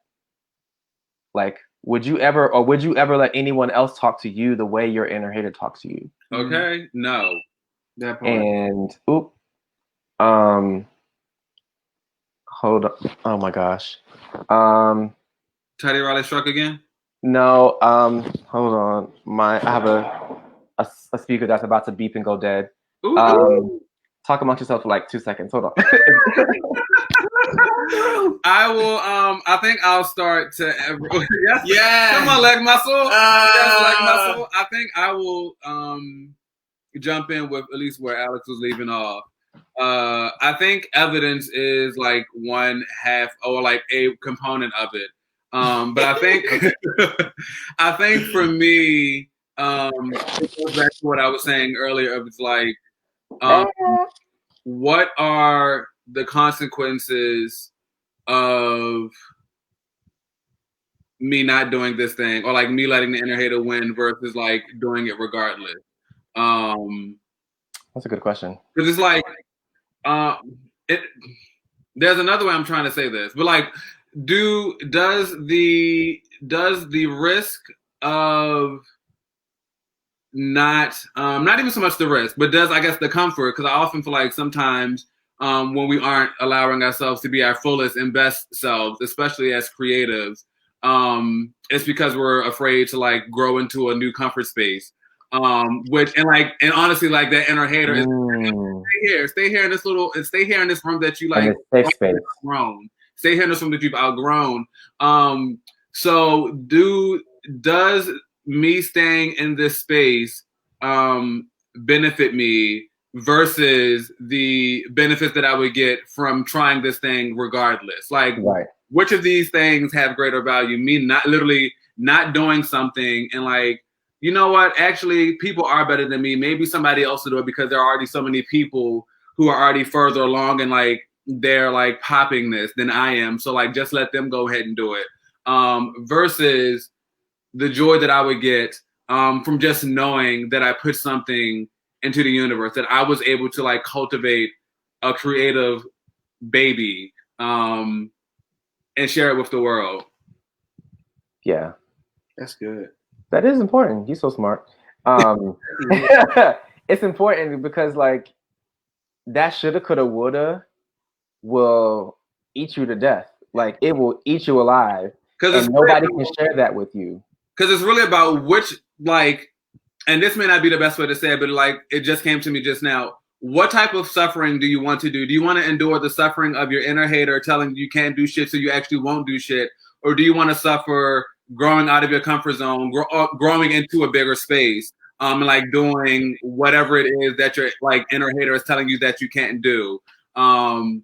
Like, would you ever let anyone else talk to you the way your inner hater talks to you? Okay, no. That part. And hold on. Oh my gosh. Teddy Riley struck again? No. Hold on. I have a speaker that's about to beep and go dead. Ooh. Talk amongst yourself for like 2 seconds. Hold on. I will. I think I'll start to. Yes. Yeah. Come on, leg muscle. Yes, leg muscle. I think I will jump in with at least where Alex was leaving off. I think evidence is like one half or like a component of it. But I think I think for me, it goes back to what I was saying earlier. It's like, what are the consequences of me not doing this thing, or like me letting the inner hater win versus like doing it regardless? That's a good question. Because it's like, there's another way I'm trying to say this, but like, does the risk of not even so much the risk, but does, I guess, the comfort, because I often feel like sometimes when we aren't allowing ourselves to be our fullest and best selves, especially as creatives, it's because we're afraid to like grow into a new comfort space. Which and honestly, like, that inner hater is stay here in this room that you like outgrown. Stay here in this room that you've outgrown. So does me staying in this space benefit me versus the benefits that I would get from trying this thing regardless? Like, right. Which of these things have greater value? Me not doing something and like, you know what, actually people are better than me. Maybe somebody else will do it because there are already so many people who are already further along and like they're like popping this than I am. So like, just let them go ahead and do it. Versus the joy that I would get from just knowing that I put something into the universe, that I was able to like cultivate a creative baby and share it with the world. Yeah. That's good. That is important. You're so smart. It's important because like that shoulda, coulda, woulda will eat you to death. Like it will eat you alive, and nobody can share that with you. Because it's really about which, like, and this may not be the best way to say it, but like it just came to me just now. What type of suffering do you want to do? Do you want to endure the suffering of your inner hater telling you can't do shit so you actually won't do shit? Or do you want to suffer growing out of your comfort zone, growing into a bigger space, like doing whatever it is that your like inner hater is telling you that you can't do? And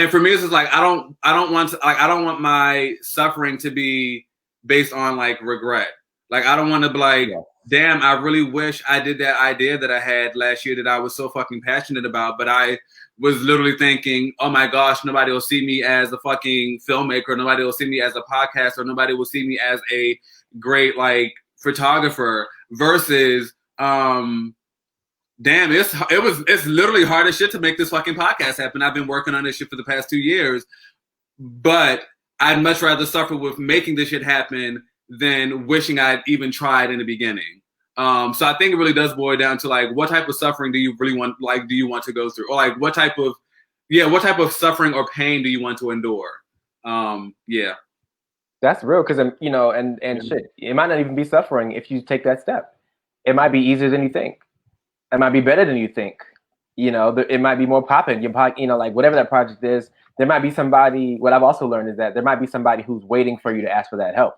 for me, it's just like I don't want my suffering to be based on like regret. Like I don't want to be like, damn, I really wish I did that idea that I had last year that I was so fucking passionate about, but I was literally thinking, oh my gosh, nobody will see me as a fucking filmmaker, nobody will see me as a podcaster, nobody will see me as a great like photographer, versus damn, it's literally hard as shit to make this fucking podcast happen. I've been working on this shit for the past 2 years, but I'd much rather suffer with making this shit happen than wishing I'd even tried in the beginning. So I think it really does boil down to like, what type of suffering do you really want? Like, do you want to go through, or like, what type of suffering or pain do you want to endure? Yeah, that's real. Because and shit, it might not even be suffering if you take that step. It might be easier than you think. It might be better than you think. It might be more popping. Like whatever that project is, there might be somebody. What I've also learned is that there might be somebody who's waiting for you to ask for that help,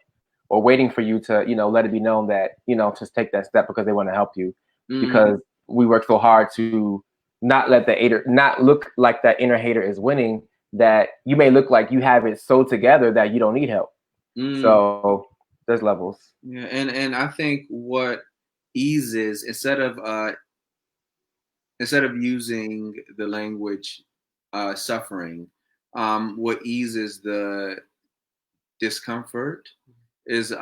or waiting for you to, let it be known that, just take that step because they want to help you. Mm-hmm. Because we work so hard to not look like that inner hater is winning, that you may look like you have it so together that you don't need help. Mm. So there's levels. Yeah, and I think what eases, instead of using the language suffering, what eases the discomfort is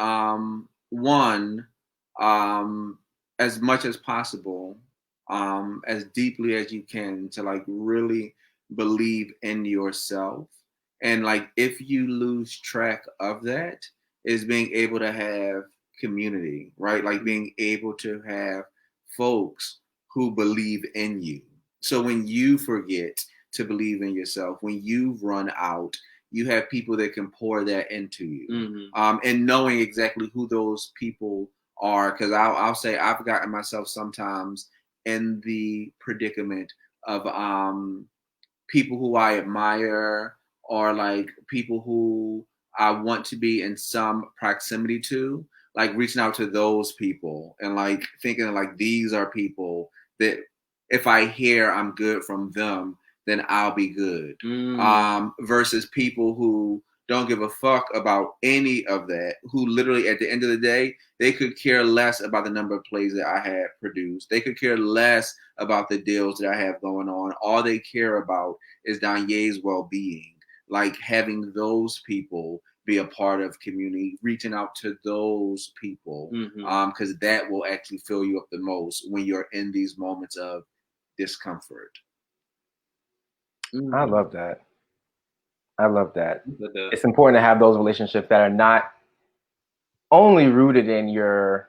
one, as much as possible, as deeply as you can, to like really believe in yourself. And like if you lose track of that, is being able to have community, right? Like being able to have folks who believe in you. So when you forget to believe in yourself, when you run out, you have people that can pour that into you. Mm-hmm. And knowing exactly who those people are, because I'll say I've gotten myself sometimes in the predicament of people who I admire, or like people who I want to be in some proximity to, like reaching out to those people and like thinking like these are people that if I hear I'm good from them, then I'll be good. Versus people who don't give a fuck about any of that, who literally at the end of the day, they could care less about the number of plays that I had produced. They could care less about the deals that I have going on. All they care about is Donja's well-being. Like having those people be a part of community, reaching out to those people, because that will actually fill you up the most when you're in these moments of discomfort. I love that. It's important to have those relationships that are not only rooted in your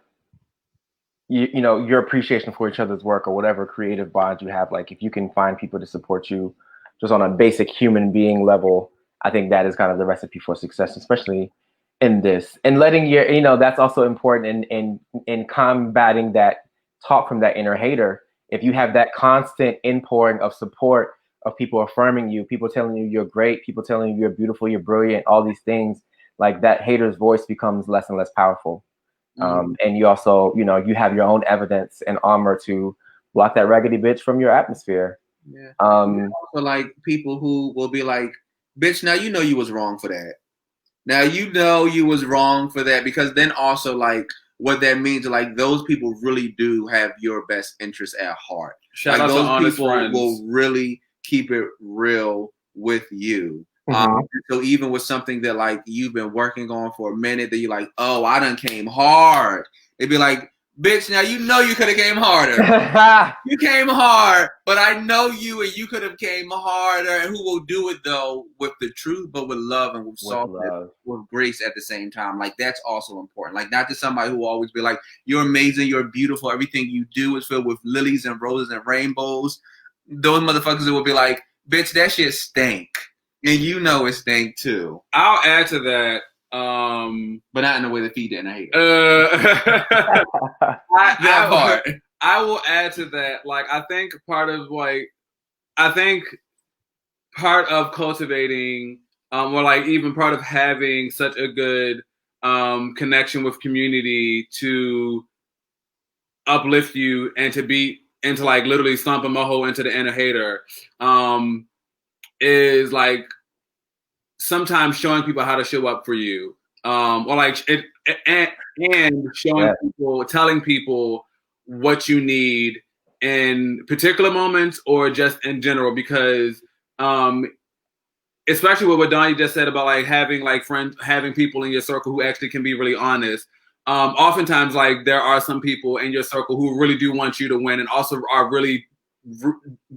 appreciation for each other's work or whatever creative bond you have. Like if you can find people to support you just on a basic human being level, I think that is kind of the recipe for success, especially in this. And letting that's also important in combating that talk from that inner hater. If you have that constant inpouring of support, of people affirming you, people telling you you're great, people telling you you're beautiful, you're brilliant, all these things, like that hater's voice becomes less and less powerful. And you also, you have your own evidence and armor to block that raggedy bitch from your atmosphere. Yeah. Also like people who will be like, bitch, now you was wrong for that. Now you was wrong for that, because then also like what that means, like those people really do have your best interest at heart. Shout out to honest people friends. Will really keep it real with you. So even with something that like you've been working on for a minute, that you're like, oh, I done came hard. They'd be like, bitch, now you could have came harder. You came hard, but I know you, and you could have came harder. And who will do it though with the truth, but with love and with softness, with grace at the same time. Like that's also important. Like not just somebody who will always be like, you're amazing, you're beautiful, everything you do is filled with lilies and roses and rainbows. those motherfuckers that will be like, bitch, that shit stink. And you know it stink too. I'll add to that. But not in the way that feed it and I hate it. I will add to that. Like, I think part of cultivating, or like even part of having such a good connection with community to uplift you and to like literally stomp a moho into the inner hater, is like sometimes showing people how to show up for you, or like it, and showing people, telling people what you need in particular moments or just in general, because especially with what Donja just said about like having like friends, having people in your circle who actually can be really honest. Oftentimes, like there are some people in your circle who really do want you to win and also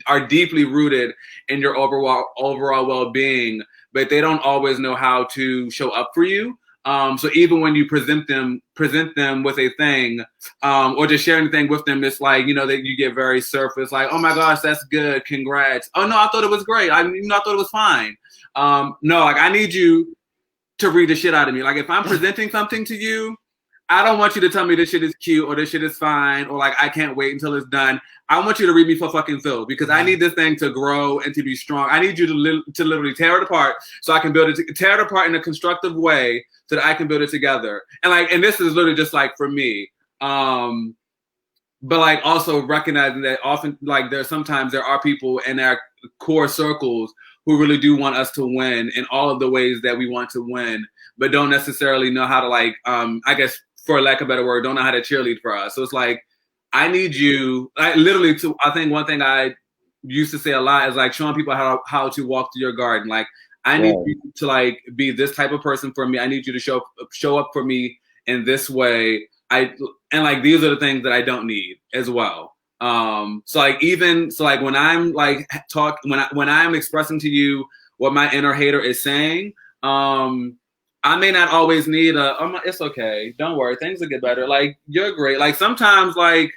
are deeply rooted in your overall well-being, but they don't always know how to show up for you. So even when you present them with a thing, or just share anything with them, it's like, that you get very surface, like, oh my gosh, that's good, congrats. Oh no, I thought it was great. I thought it was fine. No, like I need you to read the shit out of me. Like if I'm presenting something to you, I don't want you to tell me this shit is cute or this shit is fine or like I can't wait until it's done. I want you to read me for fucking Phil, because I need this thing to grow and to be strong. I need you to literally tear it apart so I can build it, tear it apart in a constructive way so that I can build it together. And this is literally just like for me. But like also recognizing that often like sometimes there are people in our core circles who really do want us to win in all of the ways that we want to win, but don't necessarily know how to like, I guess for lack of a better word, don't know how to cheerlead for us. So it's like, I need you, I think one thing I used to say a lot is like showing people how to walk through your garden. Like, I need you to like be this type of person for me. I need you to show up for me in this way. And like, these are the things that I don't need as well. So when I'm like when I'm expressing to you what my inner hater is saying, I may not always need it's okay, don't worry, things will get better. Like, you're great. Like sometimes like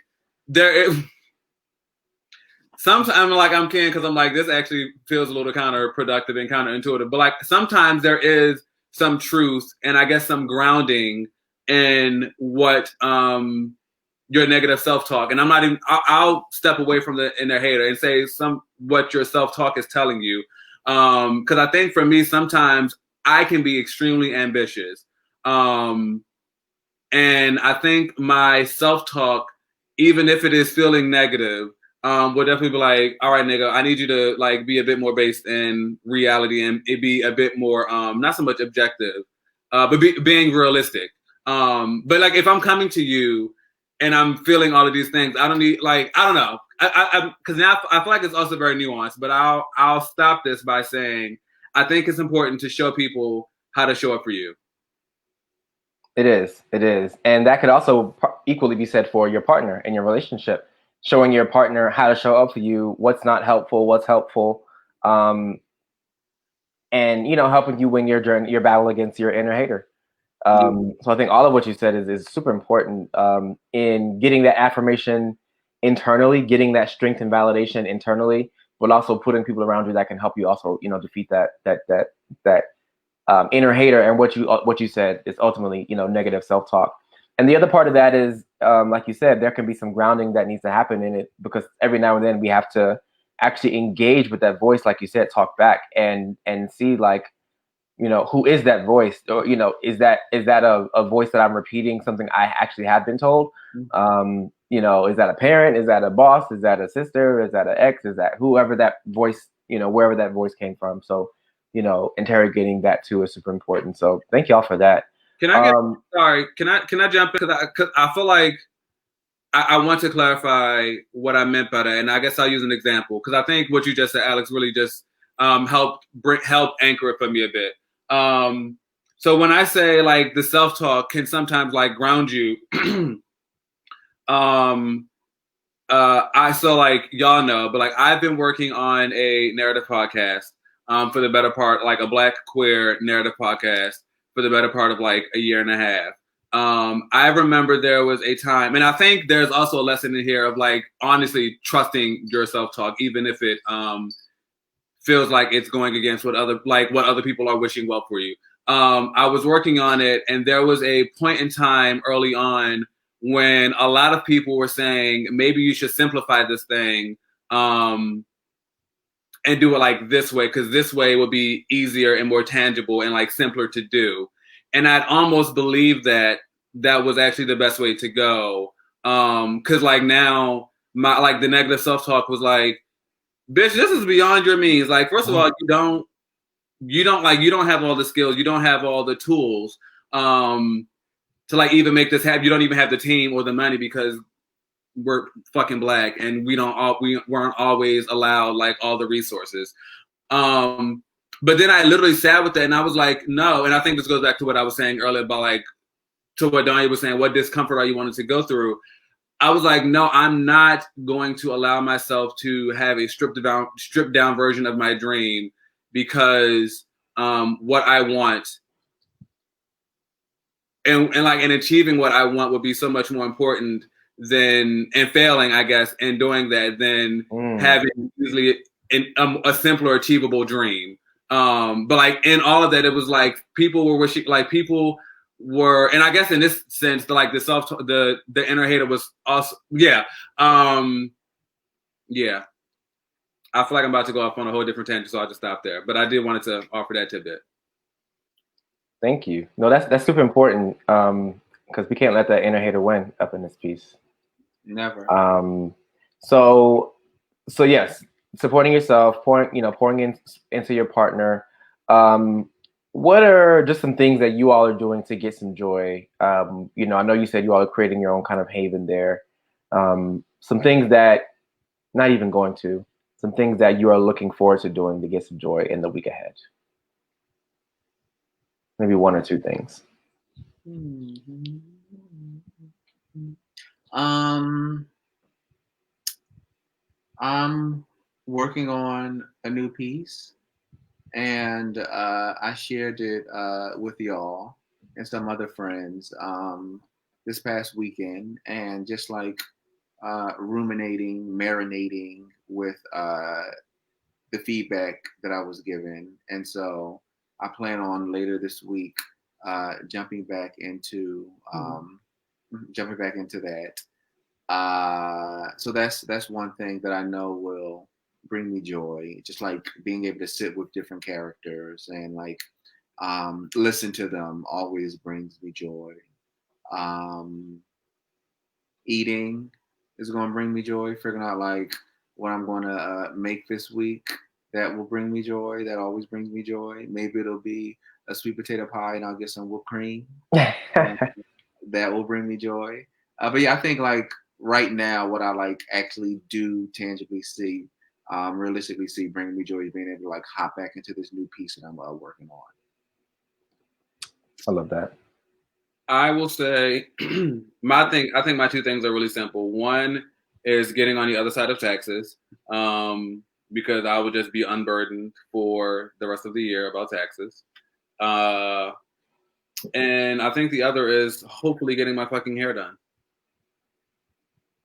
sometimes like I'm kidding because I'm like, this actually feels a little counterproductive and counterintuitive. But like sometimes there is some truth and I guess some grounding in what your negative self-talk. And I'm not even, I'll step away from the inner hater and say what your self-talk is telling you. Because I think for me, sometimes I can be extremely ambitious. And I think my self-talk, even if it is feeling negative, will definitely be like, all right, nigga, I need you to like be a bit more based in reality and it be a bit more, not so much objective, but being realistic. But like, if I'm coming to you and I'm feeling all of these things, I don't need, like, I don't know. Because now I feel like it's also very nuanced, but I'll stop this by saying, I think it's important to show people how to show up for you. It is. And that could also equally be said for your partner in your relationship, showing your partner how to show up for you, what's not helpful, what's helpful, and, helping you win your battle against your inner hater. So I think all of what you said is super important in getting that affirmation internally, getting that strength and validation internally, but also putting people around you that can help you also, defeat that inner hater. And what you said is ultimately, negative self-talk. And the other part of that is, like you said, there can be some grounding that needs to happen in it, because every now and then we have to actually engage with that voice, like you said, talk back and see like, who is that voice? Or, is that a voice that I'm repeating something I actually have been told? Is that a parent? Is that a boss? Is that a sister? Is that an ex? Is that whoever that voice, wherever that voice came from? So, interrogating that too is super important. So thank y'all for that. Can I Can I jump in? Because I feel like I want to clarify what I meant by that. And I guess I'll use an example, because I think what you just said, Alex, really just help anchor it for me a bit. So when I say like the self-talk can sometimes like ground you, so like y'all know, but like I've been working on a narrative podcast for the better part, like a Black queer narrative podcast for the better part of like a year and a half. I remember there was a time, and I think there's also a lesson in here of like honestly trusting your self-talk, even if it feels like it's going against what other people are wishing well for you. I was working on it, and there was a point in time early on when a lot of people were saying maybe you should simplify this thing and do it like this way, because this way would be easier and more tangible and like simpler to do. And I'd almost believe that was actually the best way to go. Cause like now my like the negative self-talk was like, bitch, this is beyond your means. Like, first of all, you don't have all the skills, you don't have all the tools to like even make this happen. You don't even have the team or the money because we're fucking Black and we weren't always allowed like all the resources. But then I literally sat with that and I was like, no. And I think this goes back to what I was saying earlier about like, to what Donja was saying, what discomfort are you wanting to go through? I was like, no, I'm not going to allow myself to have a stripped down version of my dream because what I want and achieving what I want would be so much more important than, and failing, I guess, and doing that than having usually a simpler achievable dream. But like in all of that, it was like people were wishing, like people were, and I guess in this sense, the inner hater was also, yeah. Yeah. I feel like I'm about to go off on a whole different tangent, so I'll just stop there. But I did wanted to offer that tidbit. Thank you. No, that's super important because we can't let that inner hater win up in this piece. Never. So yes, supporting yourself, pouring into your partner. What are just some things that you all are doing to get some joy? I know you said you all are creating your own kind of haven there. Some things that, not even going to, some things that you are looking forward to doing to get some joy in the week ahead. Maybe one or two things. I'm working on a new piece, and I shared it with y'all and some other friends this past weekend, and just like ruminating, marinating with the feedback that I was given. And so I plan on later this week jumping back into that. So that's one thing that I know will bring me joy. Just like being able to sit with different characters and like listen to them always brings me joy. Eating is going to bring me joy. Figuring out like what I'm going to make this week that will bring me joy. That always brings me joy. Maybe it'll be a sweet potato pie and I'll get some whipped cream. That will bring me joy. But yeah, I think like right now, what I like actually do tangibly see, realistically see, bring me joy is being able to like hop back into this new piece that I'm working on. I love that. I will say I think my two things are really simple. One is getting on the other side of taxes, because I will just be unburdened for the rest of the year about taxes. And I think the other is hopefully getting my fucking hair done.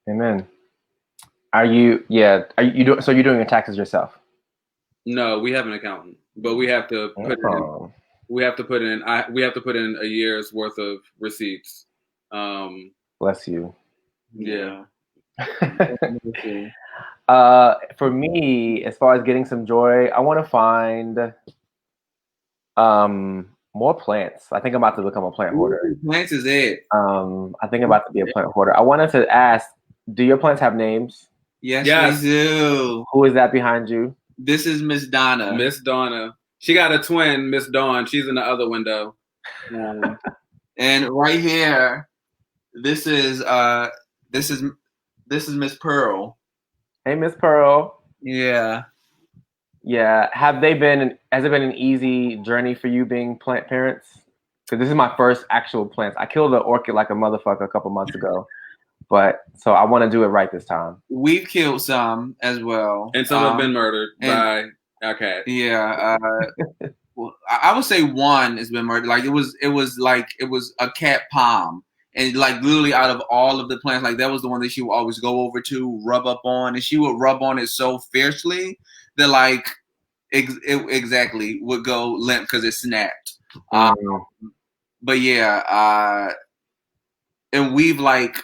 Amen. So you're doing your taxes yourself? No, we have an accountant, but we have to put in. We have to put in a year's worth of receipts. Bless you. Yeah. For me, as far as getting some joy, I want to find more plants. I think I'm about to become a plant hoarder. Plants is it. I think I'm about to be a plant hoarder. I wanted to ask, do your plants have names? Yes, they do. Who is that behind you? This is Miss Donna. Miss Donna. She got a twin, Miss Dawn. She's in the other window. And right here, this is Miss Pearl. Hey, Miss Pearl. Yeah. Yeah. Has it been an easy journey for you being plant parents? Because this is my first actual plants. I killed an orchid like a motherfucker a couple months ago. So I want to do it right this time. We've killed some as well. And some have been murdered by our cat. Yeah. well, I would say one has been murdered. Like it was a cat palm. And like literally out of all of the plants, like that was the one that she would always go over to rub up on, and she would rub on it so fiercely that like it exactly would go limp because it snapped. But yeah, and we've like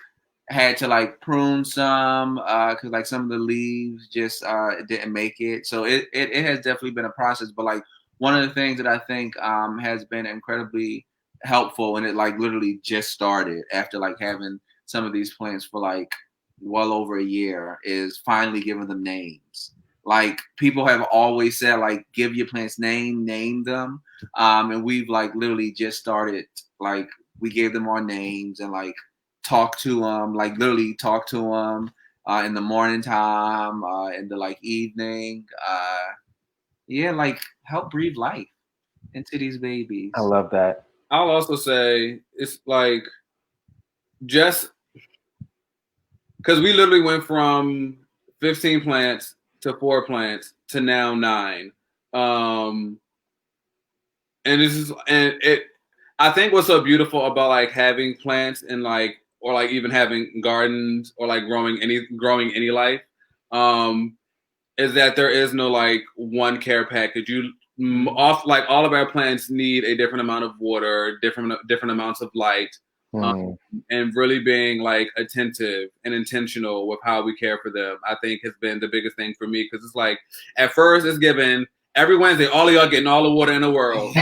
had to like prune some because like some of the leaves just didn't make it. So it has definitely been a process. But like one of the things that I think has been incredibly helpful, and it like literally just started after like having some of these plants for like well over a year, is finally giving them names. Like people have always said, like give your plants name them, and we've like literally just started. Like we gave them our names and like talk to them, like literally talk to them in the morning time, in the like evening. Yeah, like help breathe life into these babies. I love that. I'll also say it's like just because we literally went from 15 plants to 4 plants to now 9. And this is, and it, I think what's so beautiful about like having plants and like, or like even having gardens or like growing any life, is that there is no like one care package. Like all of our plants need a different amount of water, different amounts of light, and really being like attentive and intentional with how we care for them. I think has been the biggest thing for me, because it's like at first it's given every Wednesday, all of y'all getting all the water in the world.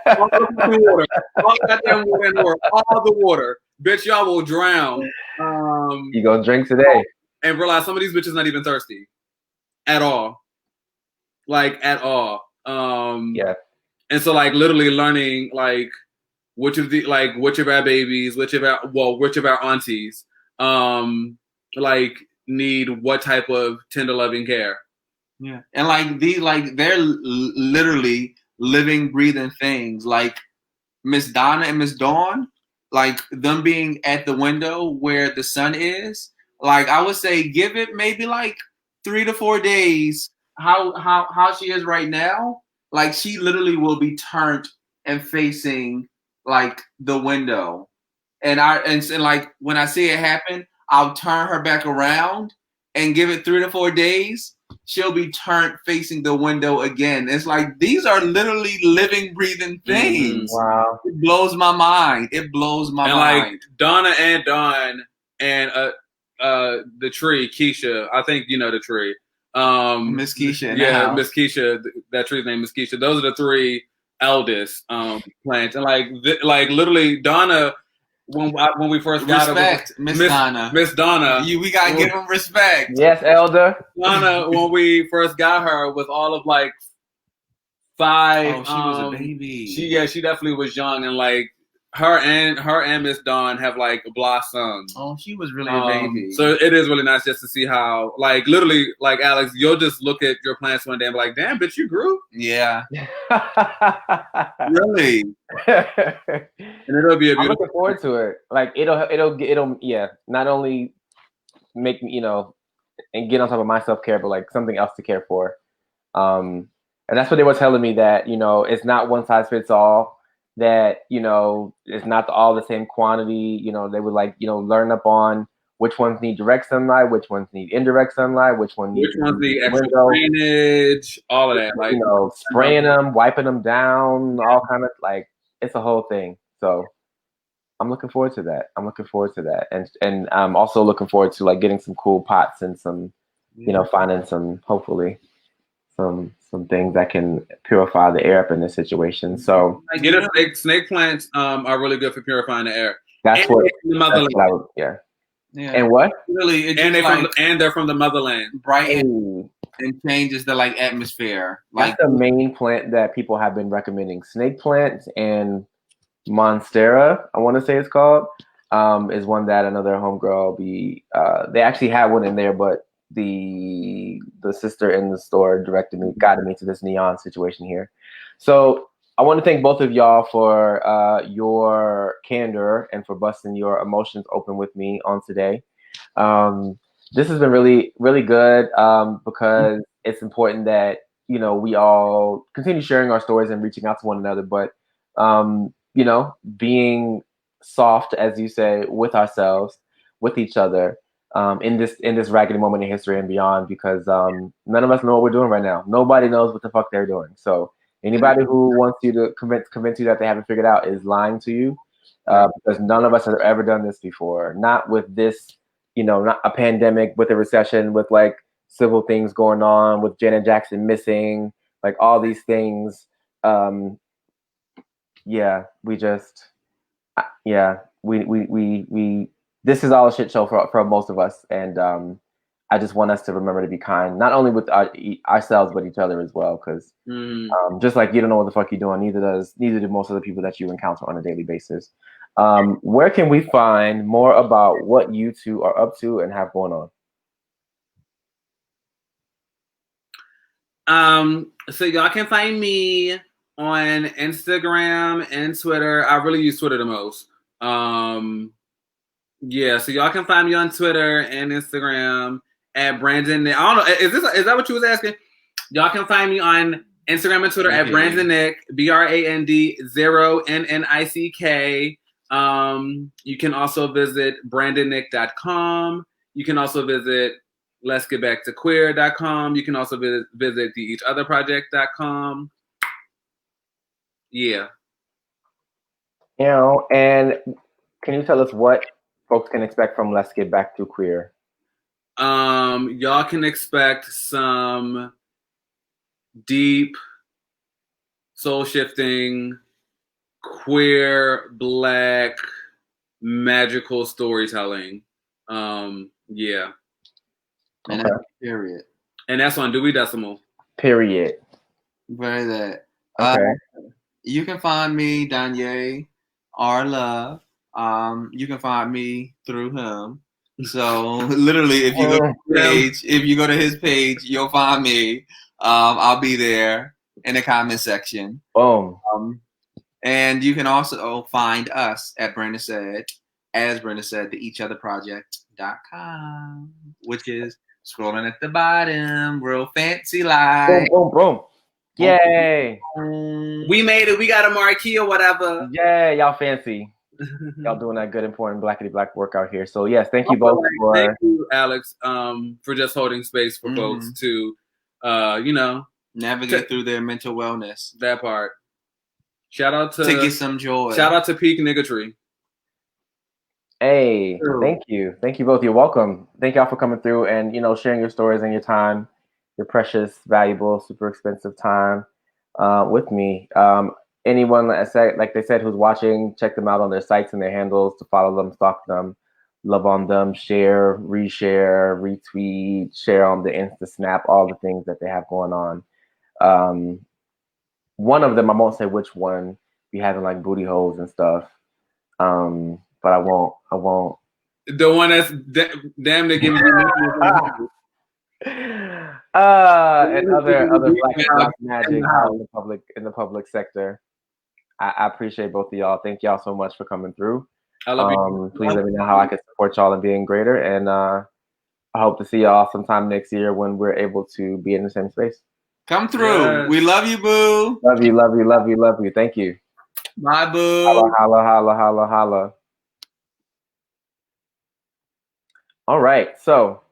All the water, all goddamn water in the world, all the water. Bitch, y'all will drown. You gonna drink today? And realize some of these bitches not even thirsty at all. Like at all. Yeah. And so like literally learning like which of our babies, which of our aunties like need what type of tender loving care. Yeah. And like they're literally living, breathing things. Like Miss Donna and Miss Dawn, like them being at the window where the sun is, like I would say give it maybe like 3 to 4 days. How she is right now, like she literally will be turned and facing like the window. And like when I see it happen, I'll turn her back around and give it 3 to 4 days. She'll be turned facing the window again. It's like these are literally living, breathing things. Wow. It blows my mind. It blows my mind. Like Donna and Dawn and the tree, Keisha. I think you know the tree. Miss Keisha. Yeah, Miss Keisha. That tree's name is Keisha. Those are the 3 eldest plants. And like literally Donna, when we first got respect, Miss Donna. Miss Donna. We gotta give them respect. Yes, Elder. Donna, when we first got her, was all of like 5. Oh, she was a baby. She definitely was young, and like her and Miss Dawn have like blossomed. Oh, she was really a baby. So it is really nice just to see how, like, literally, like Alex, you'll just look at your plants one day and be like, "Damn, bitch, you grew." Yeah. Really. And it'll be a beautiful. I'm looking forward to it. Like it'll yeah. Not only make me and get on top of my self-care, but like something else to care for. And that's what they were telling me, that it's not one size fits all. That it's not all the same quantity. They would like learn up on which ones need direct sunlight, which ones need indirect sunlight, which ones need extra drainage, all of that. Like spraying them, wiping them down, all kind of like it's a whole thing. So I'm looking forward to that. And I'm also looking forward to like getting some cool pots and some finding some, hopefully, some things that can purify the air up in this situation. So snake plants are really good for purifying the air. That's what yeah. And what? Really, they're from the motherland. Brighten and changes the like atmosphere. That's the main plant that people have been recommending. Snake plants and Monstera, I want to say it's called, is one that another homegirl they actually had one in there, but the sister in the store guided me to this neon situation here. So I want to thank both of y'all for your candor and for busting your emotions open with me on today. This has been really, really good because it's important that we all continue sharing our stories and reaching out to one another, but being soft, as you say, with ourselves, with each other, in this raggedy moment in history and beyond, because none of us know what we're doing right now. Nobody knows what the fuck they're doing. So anybody who wants you to convince you that they haven't figured out is lying to you, because none of us have ever done this before. Not with this, not a pandemic, with a recession, with like civil things going on, with Janet Jackson missing, like all these things. We this is all a shit show for most of us, and I just want us to remember to be kind, not only with ourselves but each other as well, because just like you don't know what the fuck you're doing, neither do most of the people that you encounter on a daily basis. Where can we find more about what you two are up to and have going on? So y'all can find me on Instagram and Twitter. I really use Twitter the most. So y'all can find me on Twitter and Instagram at Brandon Nick. I don't know. Is that what you was asking? Y'all can find me on Instagram and Twitter at Brandon Nick, BRAND 0 NNICK. You can also visit brandonnick.com. You can also visit Let's Get Back to Queer.com. You can also visit the eachotherproject.com. Yeah. And can you tell us what folks can expect from Let's Get Back to Queer? Y'all can expect some deep, soul-shifting, queer, Black, magical storytelling. Yeah. And Okay. Period. And that's on Dewey Decimal. Period. Very that. Okay. You can find me, Donja Love. You can find me through him. So literally, if you go to his page, you'll find me. I'll be there in the comment section. Boom. And you can also find us at Brandon said, the eachotherproject.com, which is scrolling at the bottom, real fancy like. Boom, boom, boom. Yay. We made it. We got a marquee or whatever. Yeah, y'all fancy. Y'all doing that good, important blackity black work out here. So yes, thank you both for. Thank you, Alex, for just holding space for folks to, navigate through their mental wellness. That part. Shout out to get some joy. Shout out to Peak Niggatry. Hey, thank you both. You're welcome. Thank y'all for coming through and sharing your stories and your time, your precious, valuable, super expensive time with me. Anyone like they said who's watching, check them out on their sites and their handles to follow them, stalk them, love on them, share, reshare, retweet, share on the Insta Snap, all the things that they have going on. One of them, I won't say which one, be having like booty holes and stuff. But I won't. The one that's damn near giving you and other Black magic in the public sector. I appreciate both of y'all. Thank y'all so much for coming through. I love you. Please let me know how I can support y'all in being greater, and I hope to see y'all sometime next year when we're able to be in the same space. Come through. Yes. We love you, boo. Love you, love you, love you, love you. Thank you. Bye, boo. Holla, holla, holla, holla, holla. All right, so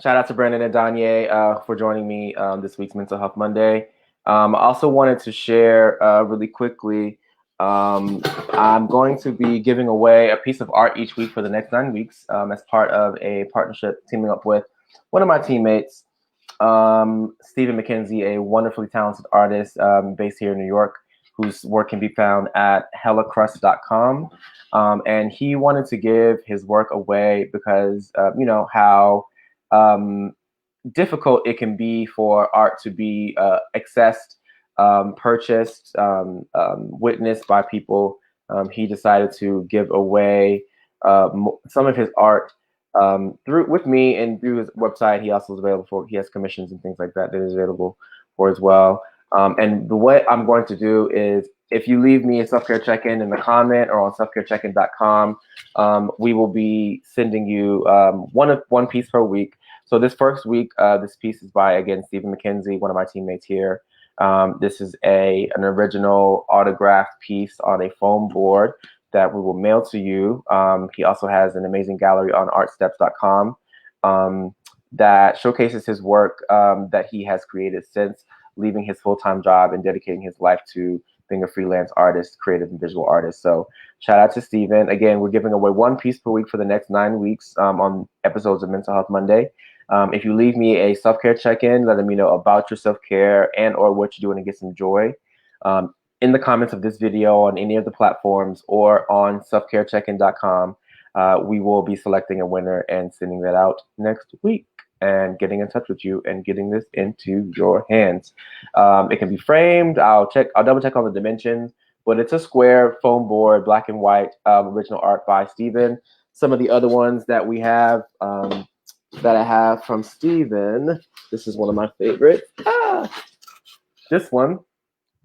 shout out to Brandon and Donja for joining me this week's Mental Health Monday. I also wanted to share really quickly, I'm going to be giving away a piece of art each week for the next 9 weeks as part of a partnership teaming up with one of my teammates, Stephen McKenzie, a wonderfully talented artist based here in New York, whose work can be found at hellacrust.com. And he wanted to give his work away because, how difficult it can be for art to be accessed, purchased, witnessed by people. He decided to give away some of his art with me and through his website. He also is available for, he has commissions and things like that is available for as well. And what I'm going to do is, if you leave me a self-care check-in in the comment or on selfcarecheckin.com, we will be sending you one piece per week. So this first week, this piece is by, again, Stephen McKenzie, one of my teammates here. This is an original autographed piece on a foam board that we will mail to you. He also has an amazing gallery on artsteps.com that showcases his work that he has created since leaving his full-time job and dedicating his life to being a freelance artist, creative and visual artist. So shout out to Stephen. Again, we're giving away one piece per week for the next 9 weeks on episodes of Mental Health Monday. If you leave me a self-care check-in, letting me know about your self-care and or what you're doing to get some joy in the comments of this video on any of the platforms or on selfcarecheckin.com, we will be selecting a winner and sending that out next week and getting in touch with you and getting this into your hands. It can be framed. I'll double check on the dimensions, but it's a square foam board, black and white, original art by Stephen. Some of the other ones that we have that I have from Stephen, this is one of my favorites. This one, I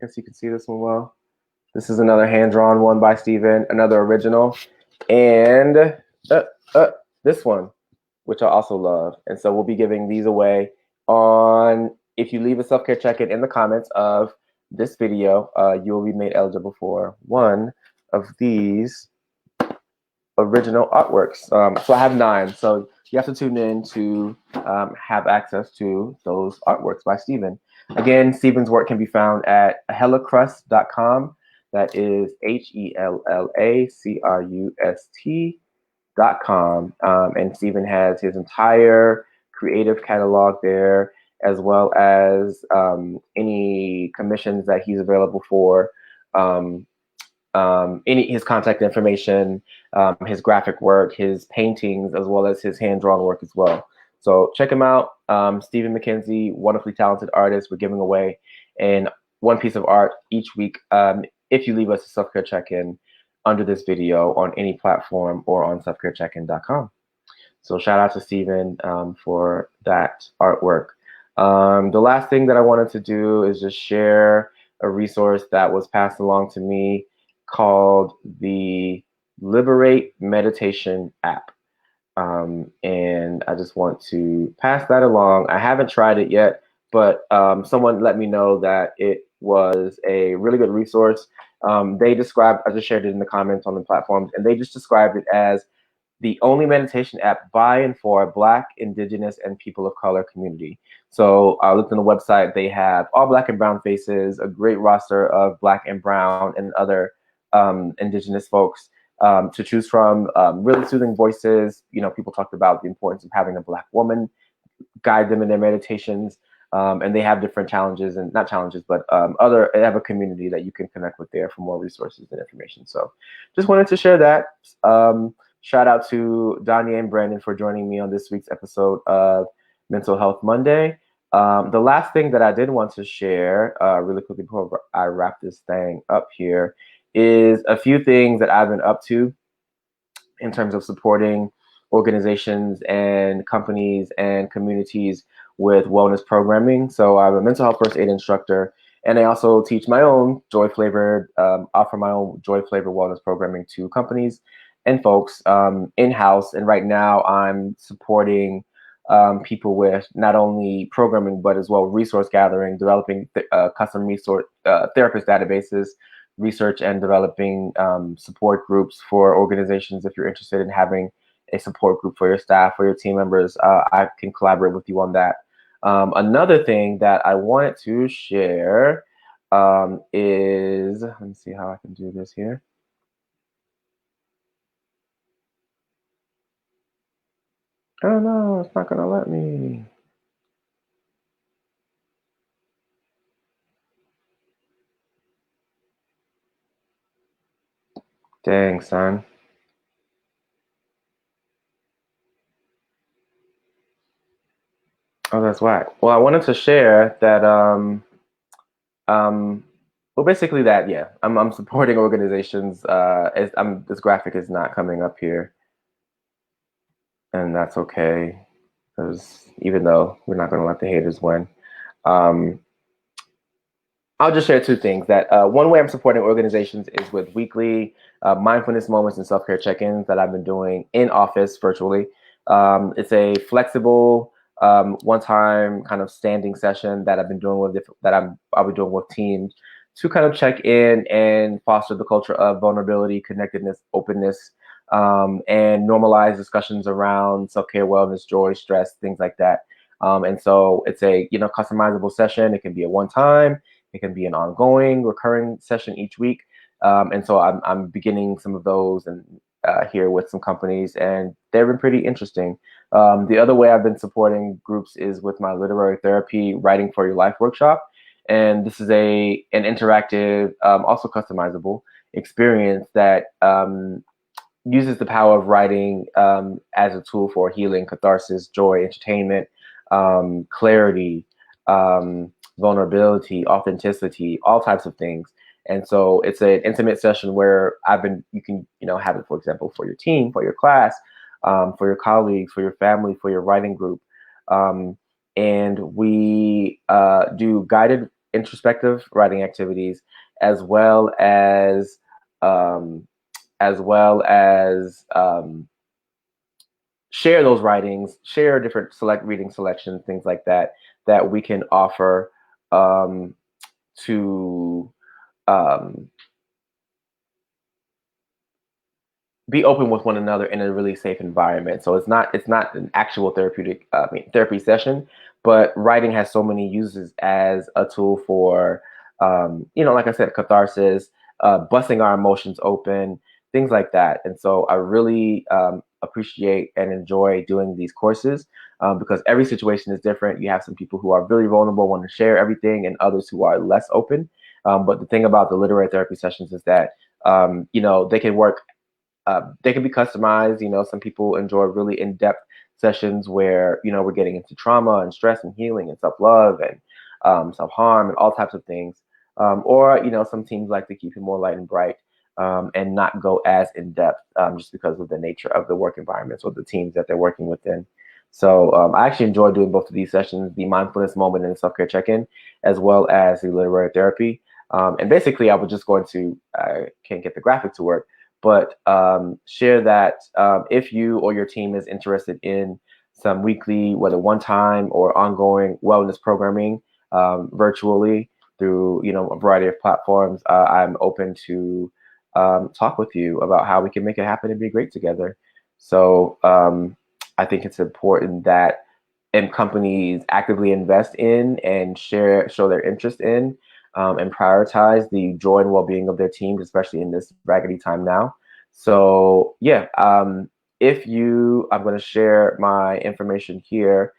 guess you can see this one well. This is another hand-drawn one by Stephen, another original. And this one, which I also love. And so we'll be giving these away if you leave a self-care check-in in the comments of this video, you will be made eligible for one of these original artworks. So I have 9. So you have to tune in to have access to those artworks by Stephen. Again, Stephen's work can be found at hellacrust.com. That is HELLACRUST.com. And Stephen has his entire creative catalog there, as well as any commissions that he's available for, his contact information, his graphic work, his paintings, as well as his hand-drawn work as well. So check him out. Stephen McKenzie, wonderfully talented artist. We're giving away one piece of art each week if you leave us a self-care check-in under this video on any platform or on selfcarecheckin.com. So shout out to Stephen for that artwork. The last thing that I wanted to do is just share a resource that was passed along to me called the Liberate Meditation app. And I just want to pass that along. I haven't tried it yet, but someone let me know that it was a really good resource. They described, I just shared it in the comments on the platforms, and they just described it as the only meditation app by and for Black, Indigenous, and people of color community. So I looked on the website. They have all Black and brown faces, a great roster of Black and brown and other Indigenous folks to choose from, really soothing voices. You know, people talked about the importance of having a Black woman guide them in their meditations. And they have different challenges, and not challenges, but they have a community that you can connect with there for more resources and information. So just wanted to share that. Shout out to Donja and Brandon for joining me on this week's episode of Mental Health Monday. The last thing that I did want to share really quickly before I wrap this thing up here is a few things that I've been up to in terms of supporting organizations and companies and communities with wellness programming. So I'm a mental health first aid instructor, and I also teach my own offer my own joy-flavored wellness programming to companies and folks in-house. And right now I'm supporting people with not only programming, but as well resource gathering, developing custom resource therapist databases, research and developing support groups for organizations. If you're interested in having a support group for your staff, for your team members, I can collaborate with you on that. Another thing that I wanted to share is, let me see how I can do this here. Oh no, it's not gonna let me. Dang, son. Oh, that's whack. Well, I wanted to share that well, basically that, yeah, I'm supporting organizations. This graphic is not coming up here, and that's okay, because even though we're not going to let the haters win, I'll just share 2 things. That one way I'm supporting organizations is with weekly mindfulness moments and self-care check-ins that I've been doing in office virtually. It's a flexible one-time kind of standing session that I've been doing with I'll be doing with teams to kind of check in and foster the culture of vulnerability, connectedness, openness, and normalize discussions around self-care, wellness, joy, stress, things like that. And so it's a customizable session. It can be a one-time, it can be an ongoing, recurring session each week. And so I'm beginning some of those and here with some companies, and they've been pretty interesting. The other way I've been supporting groups is with my literary therapy Writing for Your Life workshop. And this is an interactive, also customizable experience that uses the power of writing as a tool for healing, catharsis, joy, entertainment, clarity, vulnerability, authenticity, all types of things. And so it's an intimate session where you can have it, for example, for your team, for your class, for your colleagues, for your family, for your writing group. And we do guided introspective writing activities, as well as share those writings, share different reading selections, things like that we can offer to be open with one another in a really safe environment. So it's not an actual therapy session, but writing has so many uses as a tool for like I said, catharsis, busting our emotions open, things like that. And so I really appreciate and enjoy doing these courses because every situation is different. You have some people who are really vulnerable, want to share everything, and others who are less open. But the thing about the literary therapy sessions is that they can work. They can be customized. Some people enjoy really in-depth sessions where we're getting into trauma and stress and healing and self-love and self-harm and all types of things. Or some teams like to keep it more light and bright and not go as in-depth just because of the nature of the work environments or the teams that they're working within. So I actually enjoy doing both of these sessions, the mindfulness moment and the self-care check-in, as well as the literary therapy. And basically, I was just going to, can't get the graphic to work, but share that if you or your team is interested in some weekly, whether one-time or ongoing wellness programming virtually through a variety of platforms, I'm open to talk with you about how we can make it happen and be great together. So I think it's important that companies actively invest in and show their interest in and prioritize the joy and well-being of their teams, especially in this raggedy time now. So yeah, I'm going to share my information here.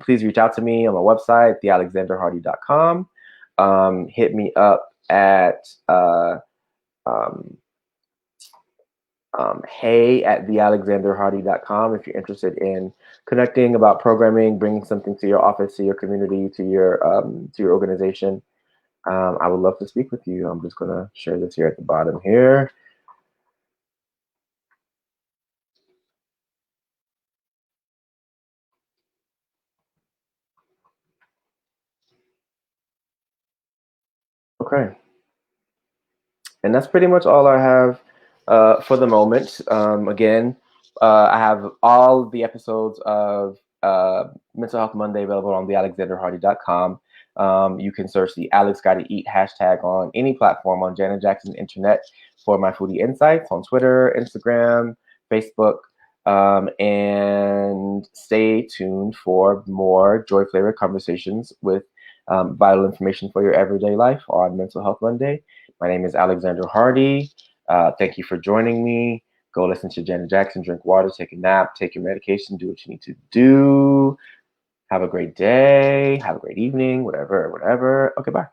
Please reach out to me on my website, thealexanderhardy.com. Hit me up at hey@thealexanderhardy.com if you're interested in connecting about programming, bringing something to your office, to your community, to your organization. I would love to speak with you. I'm just gonna share this here at the bottom here. Okay. And that's pretty much all I have for the moment. Again, I have all the episodes of Mental Health Monday available on thealexanderhardy.com. You can search the Alex Gotta Eat hashtag on any platform on Janet Jackson's internet for my foodie insights on Twitter, Instagram, Facebook. And stay tuned for more joy-flavored conversations with vital information for your everyday life on Mental Health Monday. My name is Alexander Hardy. Thank you for joining me. Go listen to Janet Jackson, drink water, take a nap, take your medication, do what you need to do. Have a great day. Have a great evening, whatever. Okay, bye.